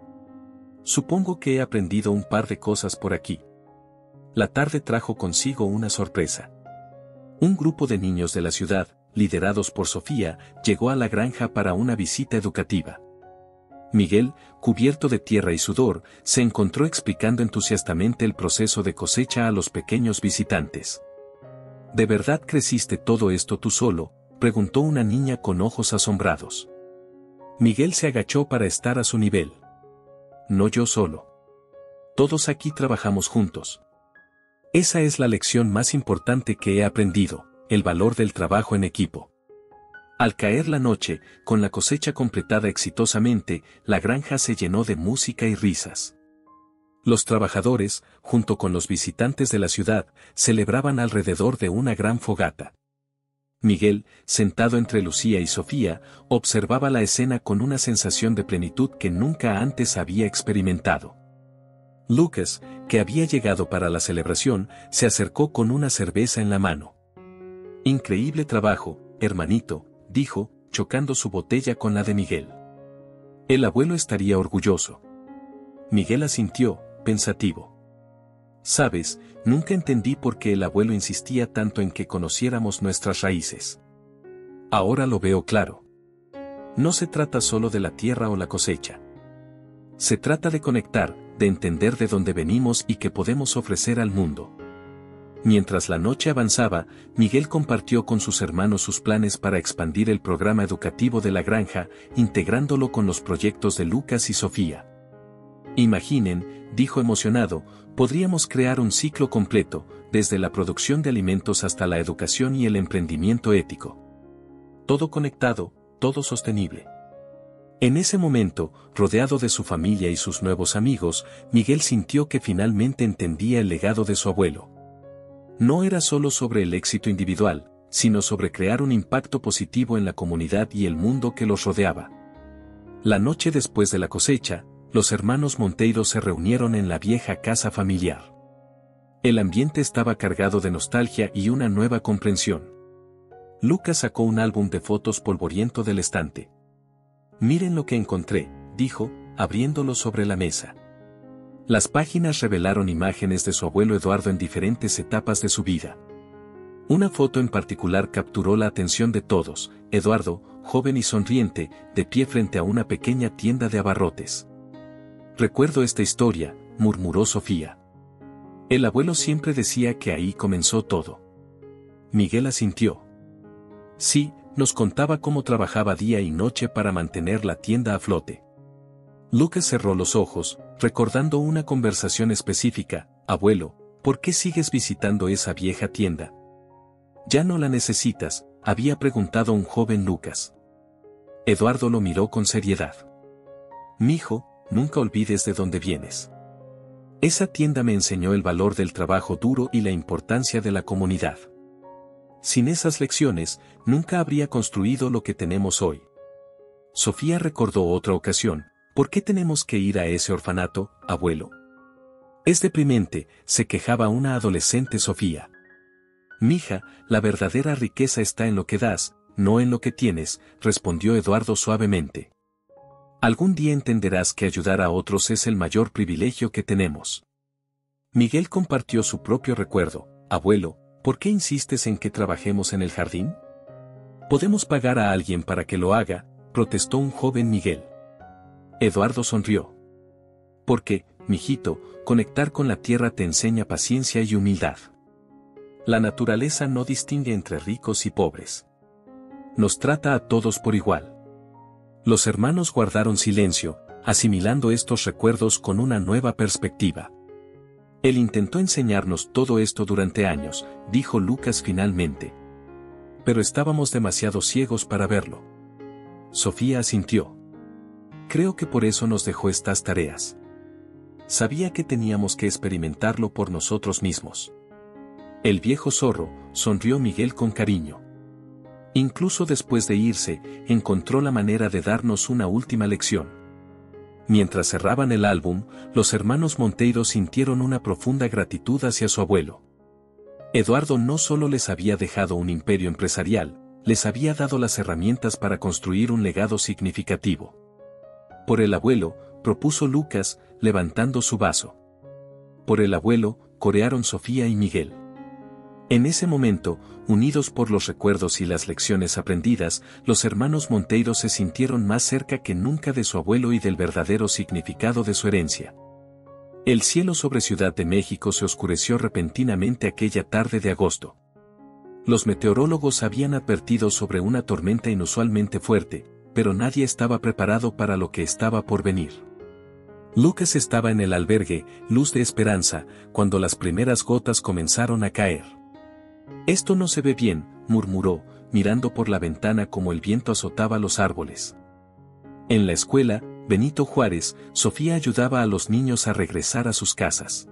Supongo que he aprendido un par de cosas por aquí. La tarde trajo consigo una sorpresa. Un grupo de niños de la ciudad, liderados por Sofía, llegó a la granja para una visita educativa. Miguel, cubierto de tierra y sudor, se encontró explicando entusiastamente el proceso de cosecha a los pequeños visitantes. ¿De verdad creciste todo esto tú solo?, preguntó una niña con ojos asombrados. Miguel se agachó para estar a su nivel. No yo solo. Todos aquí trabajamos juntos. Esa es la lección más importante que he aprendido, el valor del trabajo en equipo. Al caer la noche, con la cosecha completada exitosamente, la granja se llenó de música y risas. Los trabajadores, junto con los visitantes de la ciudad, celebraban alrededor de una gran fogata. Miguel, sentado entre Lucía y Sofía, observaba la escena con una sensación de plenitud que nunca antes había experimentado. Lucas, que había llegado para la celebración, se acercó con una cerveza en la mano. Increíble trabajo, hermanito, dijo, chocando su botella con la de Miguel. El abuelo estaría orgulloso. Miguel asintió, pensativo. Sabes, nunca entendí por qué el abuelo insistía tanto en que conociéramos nuestras raíces. Ahora lo veo claro. No se trata solo de la tierra o la cosecha. Se trata de conectar, de entender de dónde venimos y qué podemos ofrecer al mundo. Mientras la noche avanzaba, Miguel compartió con sus hermanos sus planes para expandir el programa educativo de la granja, integrándolo con los proyectos de Lucas y Sofía. Imaginen, dijo emocionado, podríamos crear un ciclo completo, desde la producción de alimentos hasta la educación y el emprendimiento ético. Todo conectado, todo sostenible. En ese momento, rodeado de su familia y sus nuevos amigos, Miguel sintió que finalmente entendía el legado de su abuelo. No era solo sobre el éxito individual, sino sobre crear un impacto positivo en la comunidad y el mundo que los rodeaba. La noche después de la cosecha, los hermanos Monteiro se reunieron en la vieja casa familiar. El ambiente estaba cargado de nostalgia y una nueva comprensión. Lucas sacó un álbum de fotos polvoriento del estante. «Miren lo que encontré», dijo, abriéndolo sobre la mesa. Las páginas revelaron imágenes de su abuelo Eduardo en diferentes etapas de su vida. Una foto en particular capturó la atención de todos: Eduardo, joven y sonriente, de pie frente a una pequeña tienda de abarrotes. «Recuerdo esta historia», murmuró Sofía. «El abuelo siempre decía que ahí comenzó todo». Miguel asintió. «Sí, nos contaba cómo trabajaba día y noche para mantener la tienda a flote». Lucas cerró los ojos, recordando una conversación específica. «Abuelo, ¿por qué sigues visitando esa vieja tienda?» «¿Ya no la necesitas?», había preguntado un joven Lucas. Eduardo lo miró con seriedad. «Mijo, nunca olvides de dónde vienes. Esa tienda me enseñó el valor del trabajo duro y la importancia de la comunidad. Sin esas lecciones, nunca habría construido lo que tenemos hoy». Sofía recordó otra ocasión. «¿Por qué tenemos que ir a ese orfanato, abuelo?». «Es deprimente», se quejaba una adolescente Sofía. «Mija, la verdadera riqueza está en lo que das, no en lo que tienes», respondió Eduardo suavemente. «Algún día entenderás que ayudar a otros es el mayor privilegio que tenemos». Miguel compartió su propio recuerdo. «Abuelo, ¿por qué insistes en que trabajemos en el jardín?». «Podemos pagar a alguien para que lo haga», protestó un joven Miguel. Eduardo sonrió. «Porque, mijito, conectar con la tierra te enseña paciencia y humildad. La naturaleza no distingue entre ricos y pobres. Nos trata a todos por igual». Los hermanos guardaron silencio, asimilando estos recuerdos con una nueva perspectiva. «Él intentó enseñarnos todo esto durante años», dijo Lucas finalmente. «Pero estábamos demasiado ciegos para verlo». Sofía asintió. «Creo que por eso nos dejó estas tareas. Sabía que teníamos que experimentarlo por nosotros mismos». «El viejo zorro», sonrió Miguel con cariño. Incluso después de irse, encontró la manera de darnos una última lección. Mientras cerraban el álbum, los hermanos Monteiro sintieron una profunda gratitud hacia su abuelo. Eduardo no solo les había dejado un imperio empresarial, les había dado las herramientas para construir un legado significativo. «Por el abuelo», propuso Lucas, levantando su vaso. «Por el abuelo», corearon Sofía y Miguel. En ese momento, unidos por los recuerdos y las lecciones aprendidas, los hermanos Monteiro se sintieron más cerca que nunca de su abuelo y del verdadero significado de su herencia. El cielo sobre Ciudad de México se oscureció repentinamente aquella tarde de agosto. Los meteorólogos habían advertido sobre una tormenta inusualmente fuerte, pero nadie estaba preparado para lo que estaba por venir. Lucas estaba en el albergue, Luz de Esperanza, cuando las primeras gotas comenzaron a caer. «Esto no se ve bien», murmuró, mirando por la ventana como el viento azotaba los árboles. En la escuela, Benito Juárez, Sofía ayudaba a los niños a regresar a sus casas.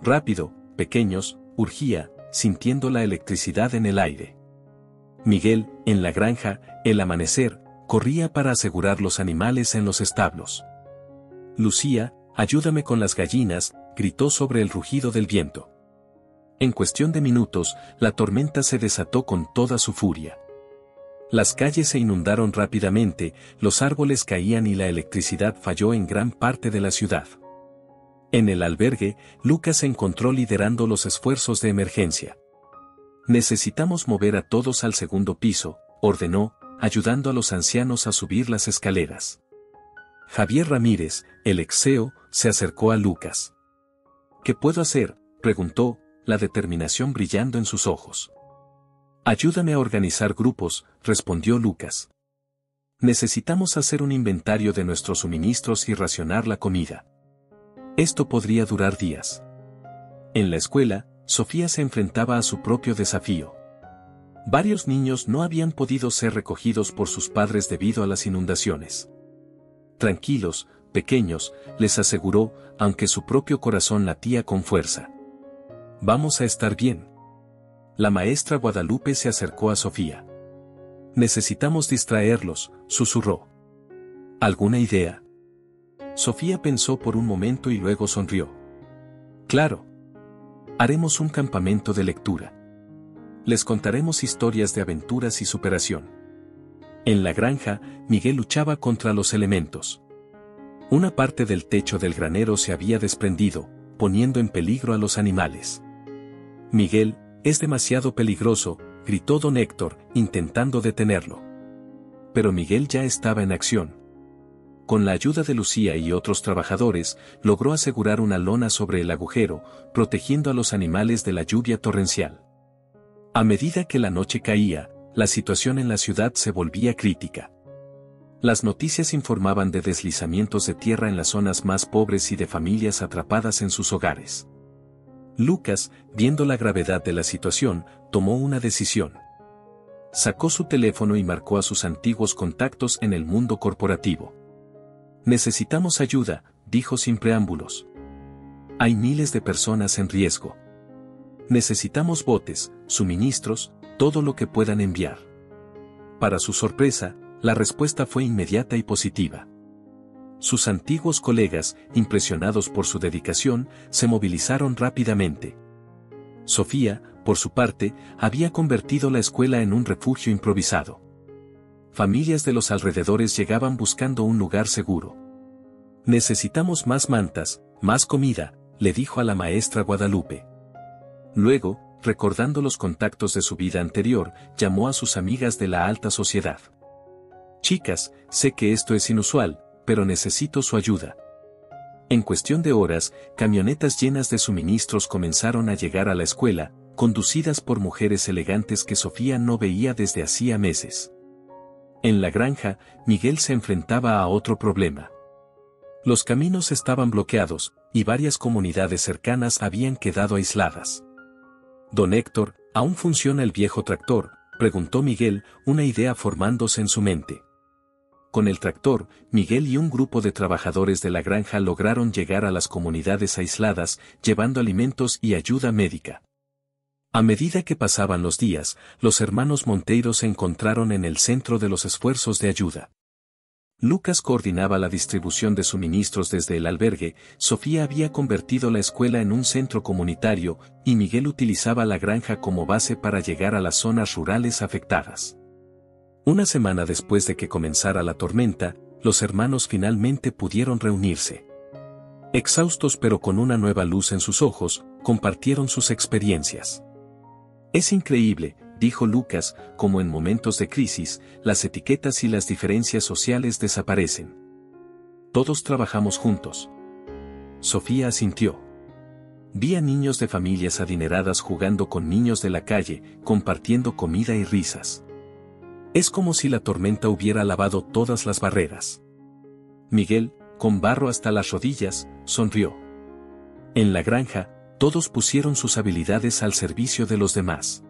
«Rápido, pequeños», urgía, sintiendo la electricidad en el aire. Miguel, en la granja, el amanecer, corría para asegurar los animales en los establos. «Lucía, ayúdame con las gallinas», gritó sobre el rugido del viento. En cuestión de minutos, la tormenta se desató con toda su furia. Las calles se inundaron rápidamente, los árboles caían y la electricidad falló en gran parte de la ciudad. En el albergue, Lucas se encontró liderando los esfuerzos de emergencia. «Necesitamos mover a todos al segundo piso», ordenó, ayudando a los ancianos a subir las escaleras. Javier Ramírez, el ex-CEO, se acercó a Lucas. «¿Qué puedo hacer?», preguntó, la determinación brillando en sus ojos. «Ayúdame a organizar grupos», respondió Lucas. «Necesitamos hacer un inventario de nuestros suministros y racionar la comida. Esto podría durar días». En la escuela, Sofía se enfrentaba a su propio desafío. Varios niños no habían podido ser recogidos por sus padres debido a las inundaciones. Tranquilos, pequeños, les aseguró, aunque su propio corazón latía con fuerza. Vamos a estar bien. La maestra Guadalupe se acercó a Sofía. Necesitamos distraerlos, susurró. ¿Alguna idea? Sofía pensó por un momento y luego sonrió. Claro. Haremos un campamento de lectura. Les contaremos historias de aventuras y superación. En la granja, Miguel luchaba contra los elementos. Una parte del techo del granero se había desprendido, poniendo en peligro a los animales. Miguel, es demasiado peligroso, gritó don Héctor, intentando detenerlo. Pero Miguel ya estaba en acción. Con la ayuda de Lucía y otros trabajadores, logró asegurar una lona sobre el agujero, protegiendo a los animales de la lluvia torrencial. A medida que la noche caía, la situación en la ciudad se volvía crítica. Las noticias informaban de deslizamientos de tierra en las zonas más pobres y de familias atrapadas en sus hogares. Lucas, viendo la gravedad de la situación, tomó una decisión. Sacó su teléfono y marcó a sus antiguos contactos en el mundo corporativo. Necesitamos ayuda, dijo sin preámbulos. Hay miles de personas en riesgo. Necesitamos botes, suministros, todo lo que puedan enviar. Para su sorpresa, la respuesta fue inmediata y positiva. Sus antiguos colegas, impresionados por su dedicación, se movilizaron rápidamente. Sofía, por su parte, había convertido la escuela en un refugio improvisado. Familias de los alrededores llegaban buscando un lugar seguro. Necesitamos más mantas, más comida, le dijo a la maestra Guadalupe. Luego, recordando los contactos de su vida anterior, llamó a sus amigas de la alta sociedad. Chicas, sé que esto es inusual, pero necesito su ayuda. En cuestión de horas, camionetas llenas de suministros comenzaron a llegar a la escuela, conducidas por mujeres elegantes que Sofía no veía desde hacía meses. En la granja, Miguel se enfrentaba a otro problema. Los caminos estaban bloqueados, y varias comunidades cercanas habían quedado aisladas. Don Héctor, ¿aún funciona el viejo tractor?, preguntó Miguel, una idea formándose en su mente. Con el tractor, Miguel y un grupo de trabajadores de la granja lograron llegar a las comunidades aisladas, llevando alimentos y ayuda médica. A medida que pasaban los días, los hermanos Monteiro se encontraron en el centro de los esfuerzos de ayuda. Lucas coordinaba la distribución de suministros desde el albergue, Sofía había convertido la escuela en un centro comunitario, y Miguel utilizaba la granja como base para llegar a las zonas rurales afectadas. Una semana después de que comenzara la tormenta, los hermanos finalmente pudieron reunirse. Exhaustos pero con una nueva luz en sus ojos, compartieron sus experiencias. Es increíble, dijo Lucas, como en momentos de crisis, las etiquetas y las diferencias sociales desaparecen. Todos trabajamos juntos. Sofía asintió. Vi a niños de familias adineradas jugando con niños de la calle, compartiendo comida y risas. Es como si la tormenta hubiera lavado todas las barreras. Miguel, con barro hasta las rodillas, sonrió. En la granja, todos pusieron sus habilidades al servicio de los demás.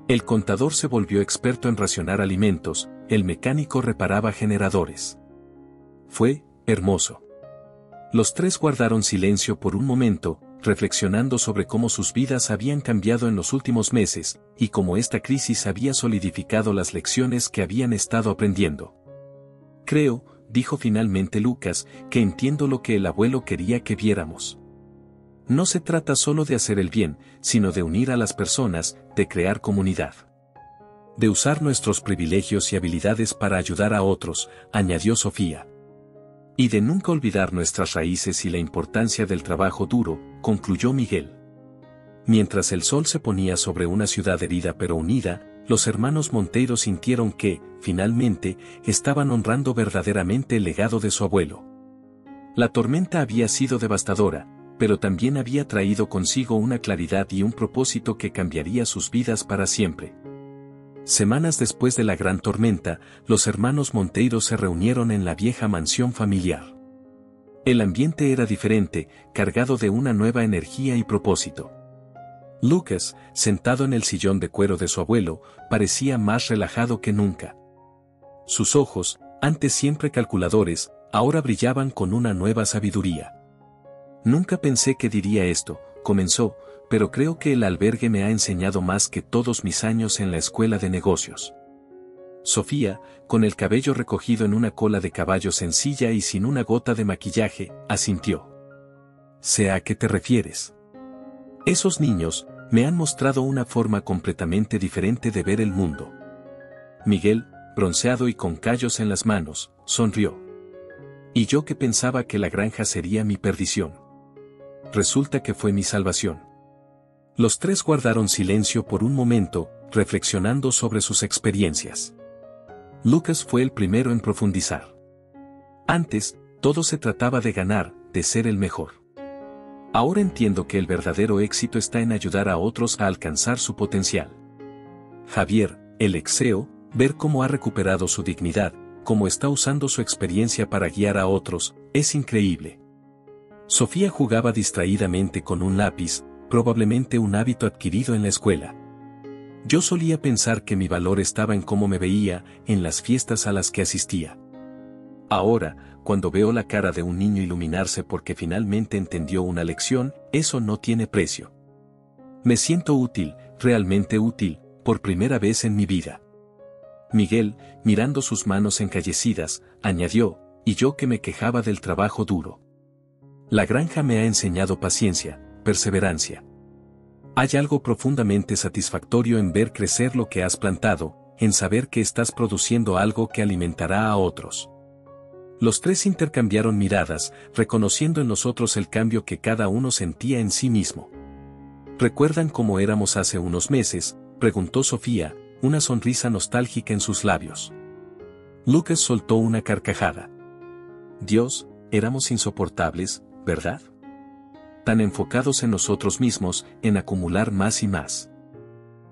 El contador se volvió experto en racionar alimentos, el mecánico reparaba generadores. Fue hermoso. Los tres guardaron silencio por un momento, reflexionando sobre cómo sus vidas habían cambiado en los últimos meses, y cómo esta crisis había solidificado las lecciones que habían estado aprendiendo. Creo, dijo finalmente Lucas, que entiendo lo que el abuelo quería que viéramos. No se trata solo de hacer el bien, sino de unir a las personas, de crear comunidad. De usar nuestros privilegios y habilidades para ayudar a otros, añadió Sofía. Y de nunca olvidar nuestras raíces y la importancia del trabajo duro, concluyó Miguel. Mientras el sol se ponía sobre una ciudad herida pero unida, los hermanos Monteiro sintieron que, finalmente, estaban honrando verdaderamente el legado de su abuelo. La tormenta había sido devastadora, pero también había traído consigo una claridad y un propósito que cambiaría sus vidas para siempre. Semanas después de la gran tormenta, los hermanos Monteiro se reunieron en la vieja mansión familiar. El ambiente era diferente, cargado de una nueva energía y propósito. Lucas, sentado en el sillón de cuero de su abuelo, parecía más relajado que nunca. Sus ojos, antes siempre calculadores, ahora brillaban con una nueva sabiduría. Nunca pensé que diría esto, comenzó, pero creo que el albergue me ha enseñado más que todos mis años en la escuela de negocios. Sofía, con el cabello recogido en una cola de caballo sencilla y sin una gota de maquillaje, asintió. Sé a qué te refieres. Esos niños me han mostrado una forma completamente diferente de ver el mundo. Miguel, bronceado y con callos en las manos, sonrió. Y yo que pensaba que la granja sería mi perdición. Resulta que fue mi salvación. Los tres guardaron silencio por un momento, reflexionando sobre sus experiencias. Lucas fue el primero en profundizar. Antes, todo se trataba de ganar, de ser el mejor. Ahora entiendo que el verdadero éxito está en ayudar a otros a alcanzar su potencial. Javier, el ex-CEO, ver cómo ha recuperado su dignidad, cómo está usando su experiencia para guiar a otros, es increíble. Sofía jugaba distraídamente con un lápiz, probablemente un hábito adquirido en la escuela. Yo solía pensar que mi valor estaba en cómo me veía, en las fiestas a las que asistía. Ahora, cuando veo la cara de un niño iluminarse porque finalmente entendió una lección, eso no tiene precio. Me siento útil, realmente útil, por primera vez en mi vida. Miguel, mirando sus manos encallecidas, añadió, y yo que me quejaba del trabajo duro. La granja me ha enseñado paciencia, perseverancia. Hay algo profundamente satisfactorio en ver crecer lo que has plantado, en saber que estás produciendo algo que alimentará a otros. Los tres intercambiaron miradas, reconociendo en nosotros el cambio que cada uno sentía en sí mismo. ¿Recuerdan cómo éramos hace unos meses?, preguntó Sofía, una sonrisa nostálgica en sus labios. Lucas soltó una carcajada. Dios, éramos insoportables, ¿verdad? Tan enfocados en nosotros mismos, en acumular más y más.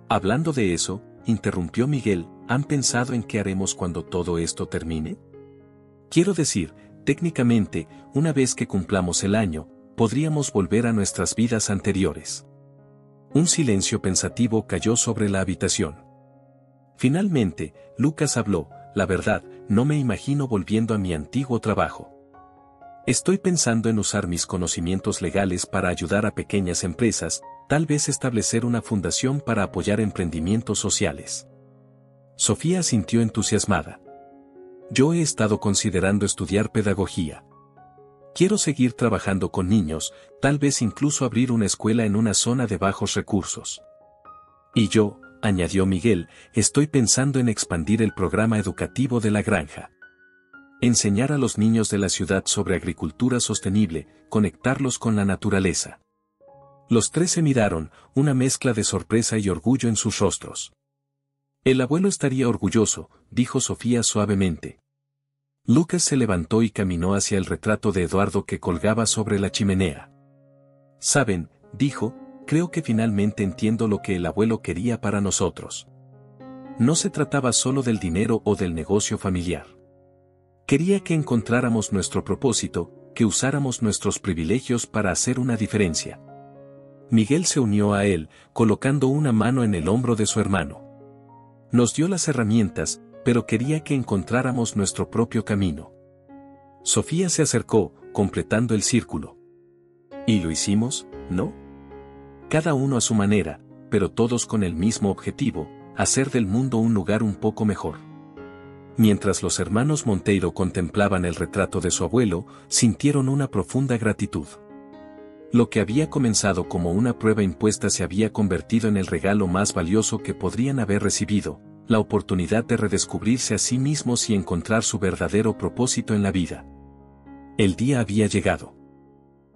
Hablando de eso, interrumpió Miguel, ¿han pensado en qué haremos cuando todo esto termine? Quiero decir, técnicamente, una vez que cumplamos el año, podríamos volver a nuestras vidas anteriores. Un silencio pensativo cayó sobre la habitación. Finalmente, Lucas habló, la verdad, no me imagino volviendo a mi antiguo trabajo. Estoy pensando en usar mis conocimientos legales para ayudar a pequeñas empresas, tal vez establecer una fundación para apoyar emprendimientos sociales. Sofía asintió entusiasmada. Yo he estado considerando estudiar pedagogía. Quiero seguir trabajando con niños, tal vez incluso abrir una escuela en una zona de bajos recursos. Y yo, añadió Miguel, estoy pensando en expandir el programa educativo de la granja. Enseñar a los niños de la ciudad sobre agricultura sostenible, conectarlos con la naturaleza. Los tres se miraron, una mezcla de sorpresa y orgullo en sus rostros. El abuelo estaría orgulloso, dijo Sofía suavemente. Lucas se levantó y caminó hacia el retrato de Eduardo que colgaba sobre la chimenea. Saben, dijo, creo que finalmente entiendo lo que el abuelo quería para nosotros. No se trataba solo del dinero o del negocio familiar. Quería que encontráramos nuestro propósito, que usáramos nuestros privilegios para hacer una diferencia. Miguel se unió a él, colocando una mano en el hombro de su hermano. Nos dio las herramientas, pero quería que encontráramos nuestro propio camino. Sofía se acercó, completando el círculo. ¿Y lo hicimos, no? Cada uno a su manera, pero todos con el mismo objetivo, hacer del mundo un lugar un poco mejor. Mientras los hermanos Monteiro contemplaban el retrato de su abuelo, sintieron una profunda gratitud. Lo que había comenzado como una prueba impuesta se había convertido en el regalo más valioso que podrían haber recibido, la oportunidad de redescubrirse a sí mismos y encontrar su verdadero propósito en la vida. El día había llegado.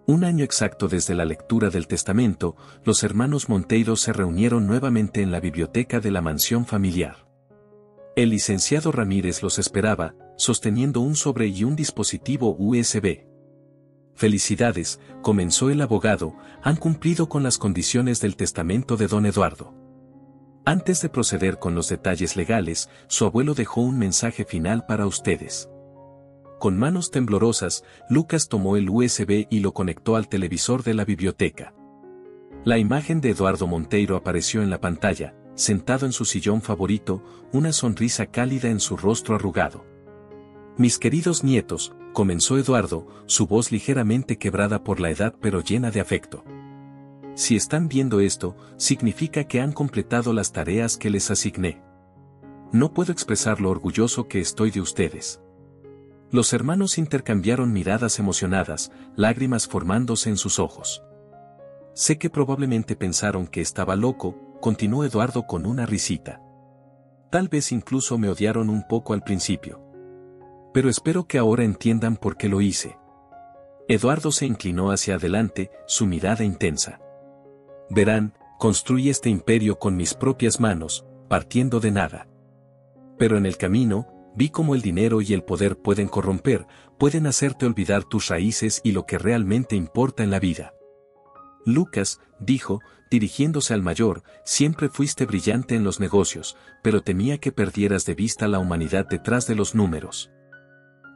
Un año exacto desde la lectura del testamento, los hermanos Monteiro se reunieron nuevamente en la biblioteca de la mansión familiar. El licenciado Ramírez los esperaba, sosteniendo un sobre y un dispositivo USB. Felicidades, comenzó el abogado, han cumplido con las condiciones del testamento de don Eduardo. Antes de proceder con los detalles legales, su abuelo dejó un mensaje final para ustedes. Con manos temblorosas, Lucas tomó el USB y lo conectó al televisor de la biblioteca. La imagen de Eduardo Monteiro apareció en la pantalla, sentado en su sillón favorito, una sonrisa cálida en su rostro arrugado. Mis queridos nietos, comenzó Eduardo, su voz ligeramente quebrada por la edad pero llena de afecto. Si están viendo esto, significa que han completado las tareas que les asigné. No puedo expresar lo orgulloso que estoy de ustedes. Los hermanos intercambiaron miradas emocionadas, lágrimas formándose en sus ojos. Sé que probablemente pensaron que estaba loco, continuó Eduardo con una risita. Tal vez incluso me odiaron un poco al principio. Pero espero que ahora entiendan por qué lo hice. Eduardo se inclinó hacia adelante, su mirada intensa. Verán, construí este imperio con mis propias manos, partiendo de nada. Pero en el camino, vi cómo el dinero y el poder pueden corromper, pueden hacerte olvidar tus raíces y lo que realmente importa en la vida. Lucas, dijo, dirigiéndose al mayor, siempre fuiste brillante en los negocios, pero temía que perdieras de vista la humanidad detrás de los números.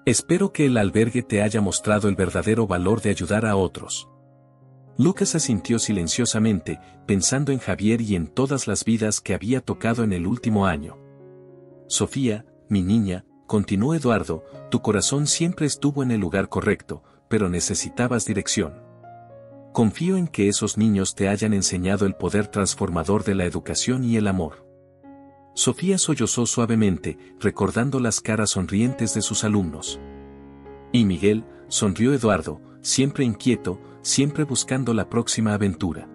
Espero que el albergue te haya mostrado el verdadero valor de ayudar a otros. Lucas asintió silenciosamente, pensando en Javier y en todas las vidas que había tocado en el último año. Sofía, mi niña, continuó Eduardo, tu corazón siempre estuvo en el lugar correcto, pero necesitabas dirección. Confío en que esos niños te hayan enseñado el poder transformador de la educación y el amor. Sofía sollozó suavemente, recordando las caras sonrientes de sus alumnos. Y Miguel, sonrió Eduardo, siempre inquieto, siempre buscando la próxima aventura.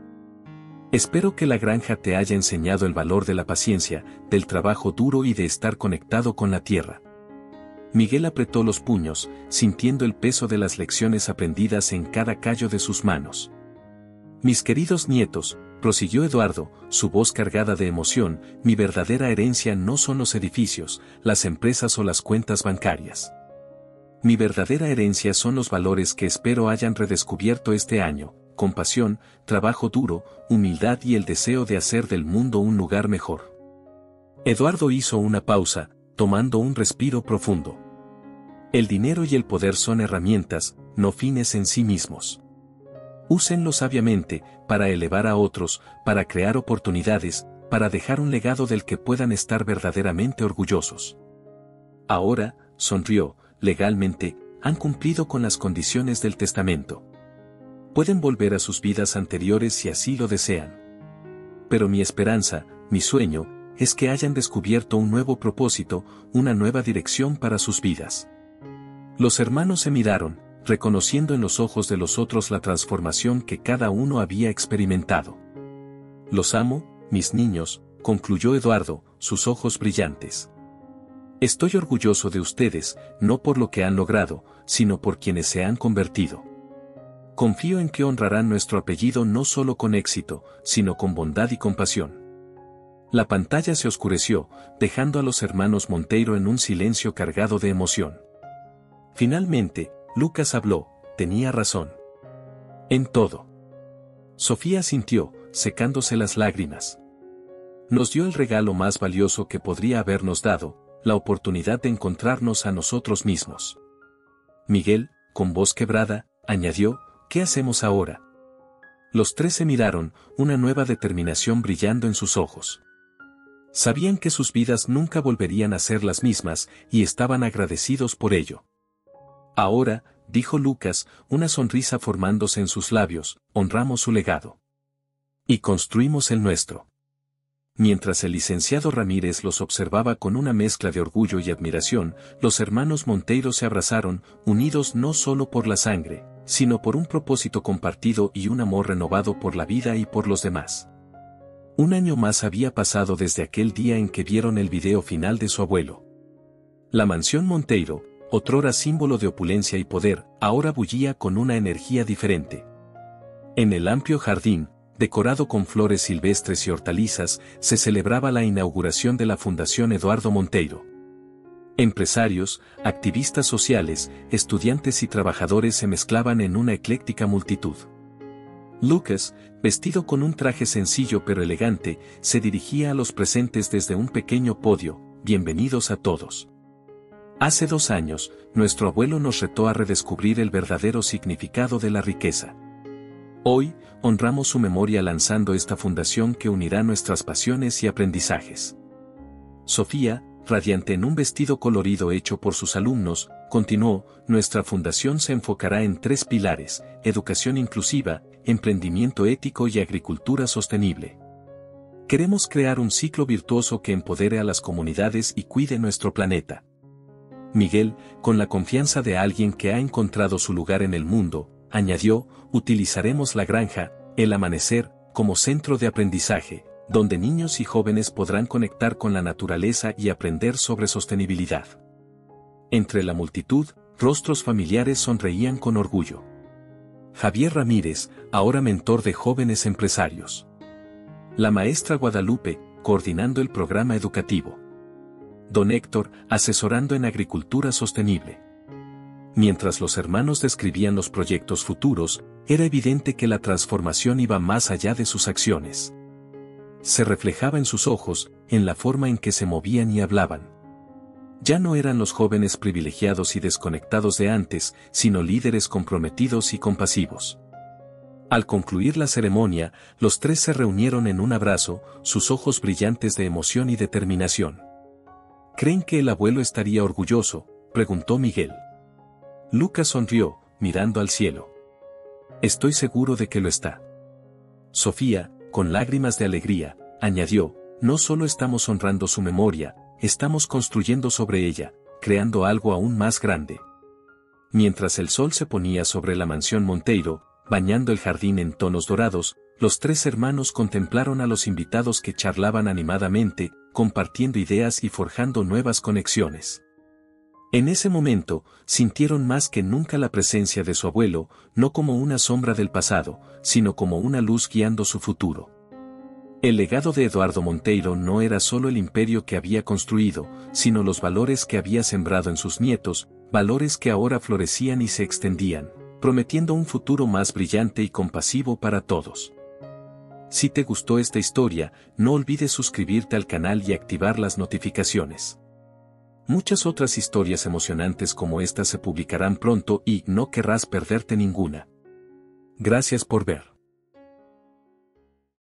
Espero que la granja te haya enseñado el valor de la paciencia, del trabajo duro y de estar conectado con la tierra. Miguel apretó los puños, sintiendo el peso de las lecciones aprendidas en cada callo de sus manos. Mis queridos nietos, prosiguió Eduardo, su voz cargada de emoción, mi verdadera herencia no son los edificios, las empresas o las cuentas bancarias. Mi verdadera herencia son los valores que espero hayan redescubierto este año: compasión, trabajo duro, humildad y el deseo de hacer del mundo un lugar mejor. Eduardo hizo una pausa, tomando un respiro profundo. El dinero y el poder son herramientas, no fines en sí mismos. Úsenlos sabiamente, para elevar a otros, para crear oportunidades, para dejar un legado del que puedan estar verdaderamente orgullosos. Ahora, sonrió, legalmente, han cumplido con las condiciones del testamento. Pueden volver a sus vidas anteriores si así lo desean. Pero mi esperanza, mi sueño, es que hayan descubierto un nuevo propósito, una nueva dirección para sus vidas. Los hermanos se miraron, reconociendo en los ojos de los otros la transformación que cada uno había experimentado. Los amo, mis niños, concluyó Eduardo, sus ojos brillantes. Estoy orgulloso de ustedes, no por lo que han logrado, sino por quienes se han convertido. Confío en que honrarán nuestro apellido no solo con éxito, sino con bondad y compasión. La pantalla se oscureció, dejando a los hermanos Monteiro en un silencio cargado de emoción. Finalmente, Lucas habló, tenía razón. En todo. Sofía sintió, secándose las lágrimas. Nos dio el regalo más valioso que podría habernos dado, la oportunidad de encontrarnos a nosotros mismos. Miguel, con voz quebrada, añadió, ¿qué hacemos ahora? Los tres se miraron, una nueva determinación brillando en sus ojos. Sabían que sus vidas nunca volverían a ser las mismas, y estaban agradecidos por ello. Ahora, dijo Lucas, una sonrisa formándose en sus labios, honramos su legado. Y construimos el nuestro. Mientras el licenciado Ramírez los observaba con una mezcla de orgullo y admiración, los hermanos Monteiro se abrazaron, unidos no solo por la sangre, sino por un propósito compartido y un amor renovado por la vida y por los demás. Un año más había pasado desde aquel día en que vieron el video final de su abuelo. La mansión Monteiro, otrora símbolo de opulencia y poder, ahora bullía con una energía diferente. En el amplio jardín, decorado con flores silvestres y hortalizas, se celebraba la inauguración de la Fundación Eduardo Monteiro. Empresarios, activistas sociales, estudiantes y trabajadores se mezclaban en una ecléctica multitud. Lucas, vestido con un traje sencillo pero elegante, se dirigía a los presentes desde un pequeño podio, bienvenidos a todos. Hace 2 años, nuestro abuelo nos retó a redescubrir el verdadero significado de la riqueza. Hoy, honramos su memoria lanzando esta fundación que unirá nuestras pasiones y aprendizajes. Sofía, radiante en un vestido colorido hecho por sus alumnos, continuó: nuestra fundación se enfocará en 3 pilares: educación inclusiva, emprendimiento ético y agricultura sostenible. Queremos crear un ciclo virtuoso que empodere a las comunidades y cuide nuestro planeta. Miguel, con la confianza de alguien que ha encontrado su lugar en el mundo, añadió: utilizaremos la granja, el amanecer, como centro de aprendizaje, donde niños y jóvenes podrán conectar con la naturaleza y aprender sobre sostenibilidad. Entre la multitud, rostros familiares sonreían con orgullo. Javier Ramírez, ahora mentor de jóvenes empresarios. La maestra Guadalupe, coordinando el programa educativo. Don Héctor, asesorando en agricultura sostenible. Mientras los hermanos describían los proyectos futuros, era evidente que la transformación iba más allá de sus acciones. Se reflejaba en sus ojos, en la forma en que se movían y hablaban. Ya no eran los jóvenes privilegiados y desconectados de antes, sino líderes comprometidos y compasivos. Al concluir la ceremonia, los 3 se reunieron en un abrazo, sus ojos brillantes de emoción y determinación. ¿Creen que el abuelo estaría orgulloso?, preguntó Miguel. Lucas sonrió, mirando al cielo. Estoy seguro de que lo está. Sofía, con lágrimas de alegría, añadió: no solo estamos honrando su memoria, estamos construyendo sobre ella, creando algo aún más grande. Mientras el sol se ponía sobre la mansión Monteiro, bañando el jardín en tonos dorados, los 3 hermanos contemplaron a los invitados que charlaban animadamente, compartiendo ideas y forjando nuevas conexiones. En ese momento, sintieron más que nunca la presencia de su abuelo, no como una sombra del pasado, sino como una luz guiando su futuro. El legado de Eduardo Monteiro no era solo el imperio que había construido, sino los valores que había sembrado en sus nietos, valores que ahora florecían y se extendían, prometiendo un futuro más brillante y compasivo para todos. Si te gustó esta historia, no olvides suscribirte al canal y activar las notificaciones. Muchas otras historias emocionantes como esta se publicarán pronto y no querrás perderte ninguna. Gracias por ver.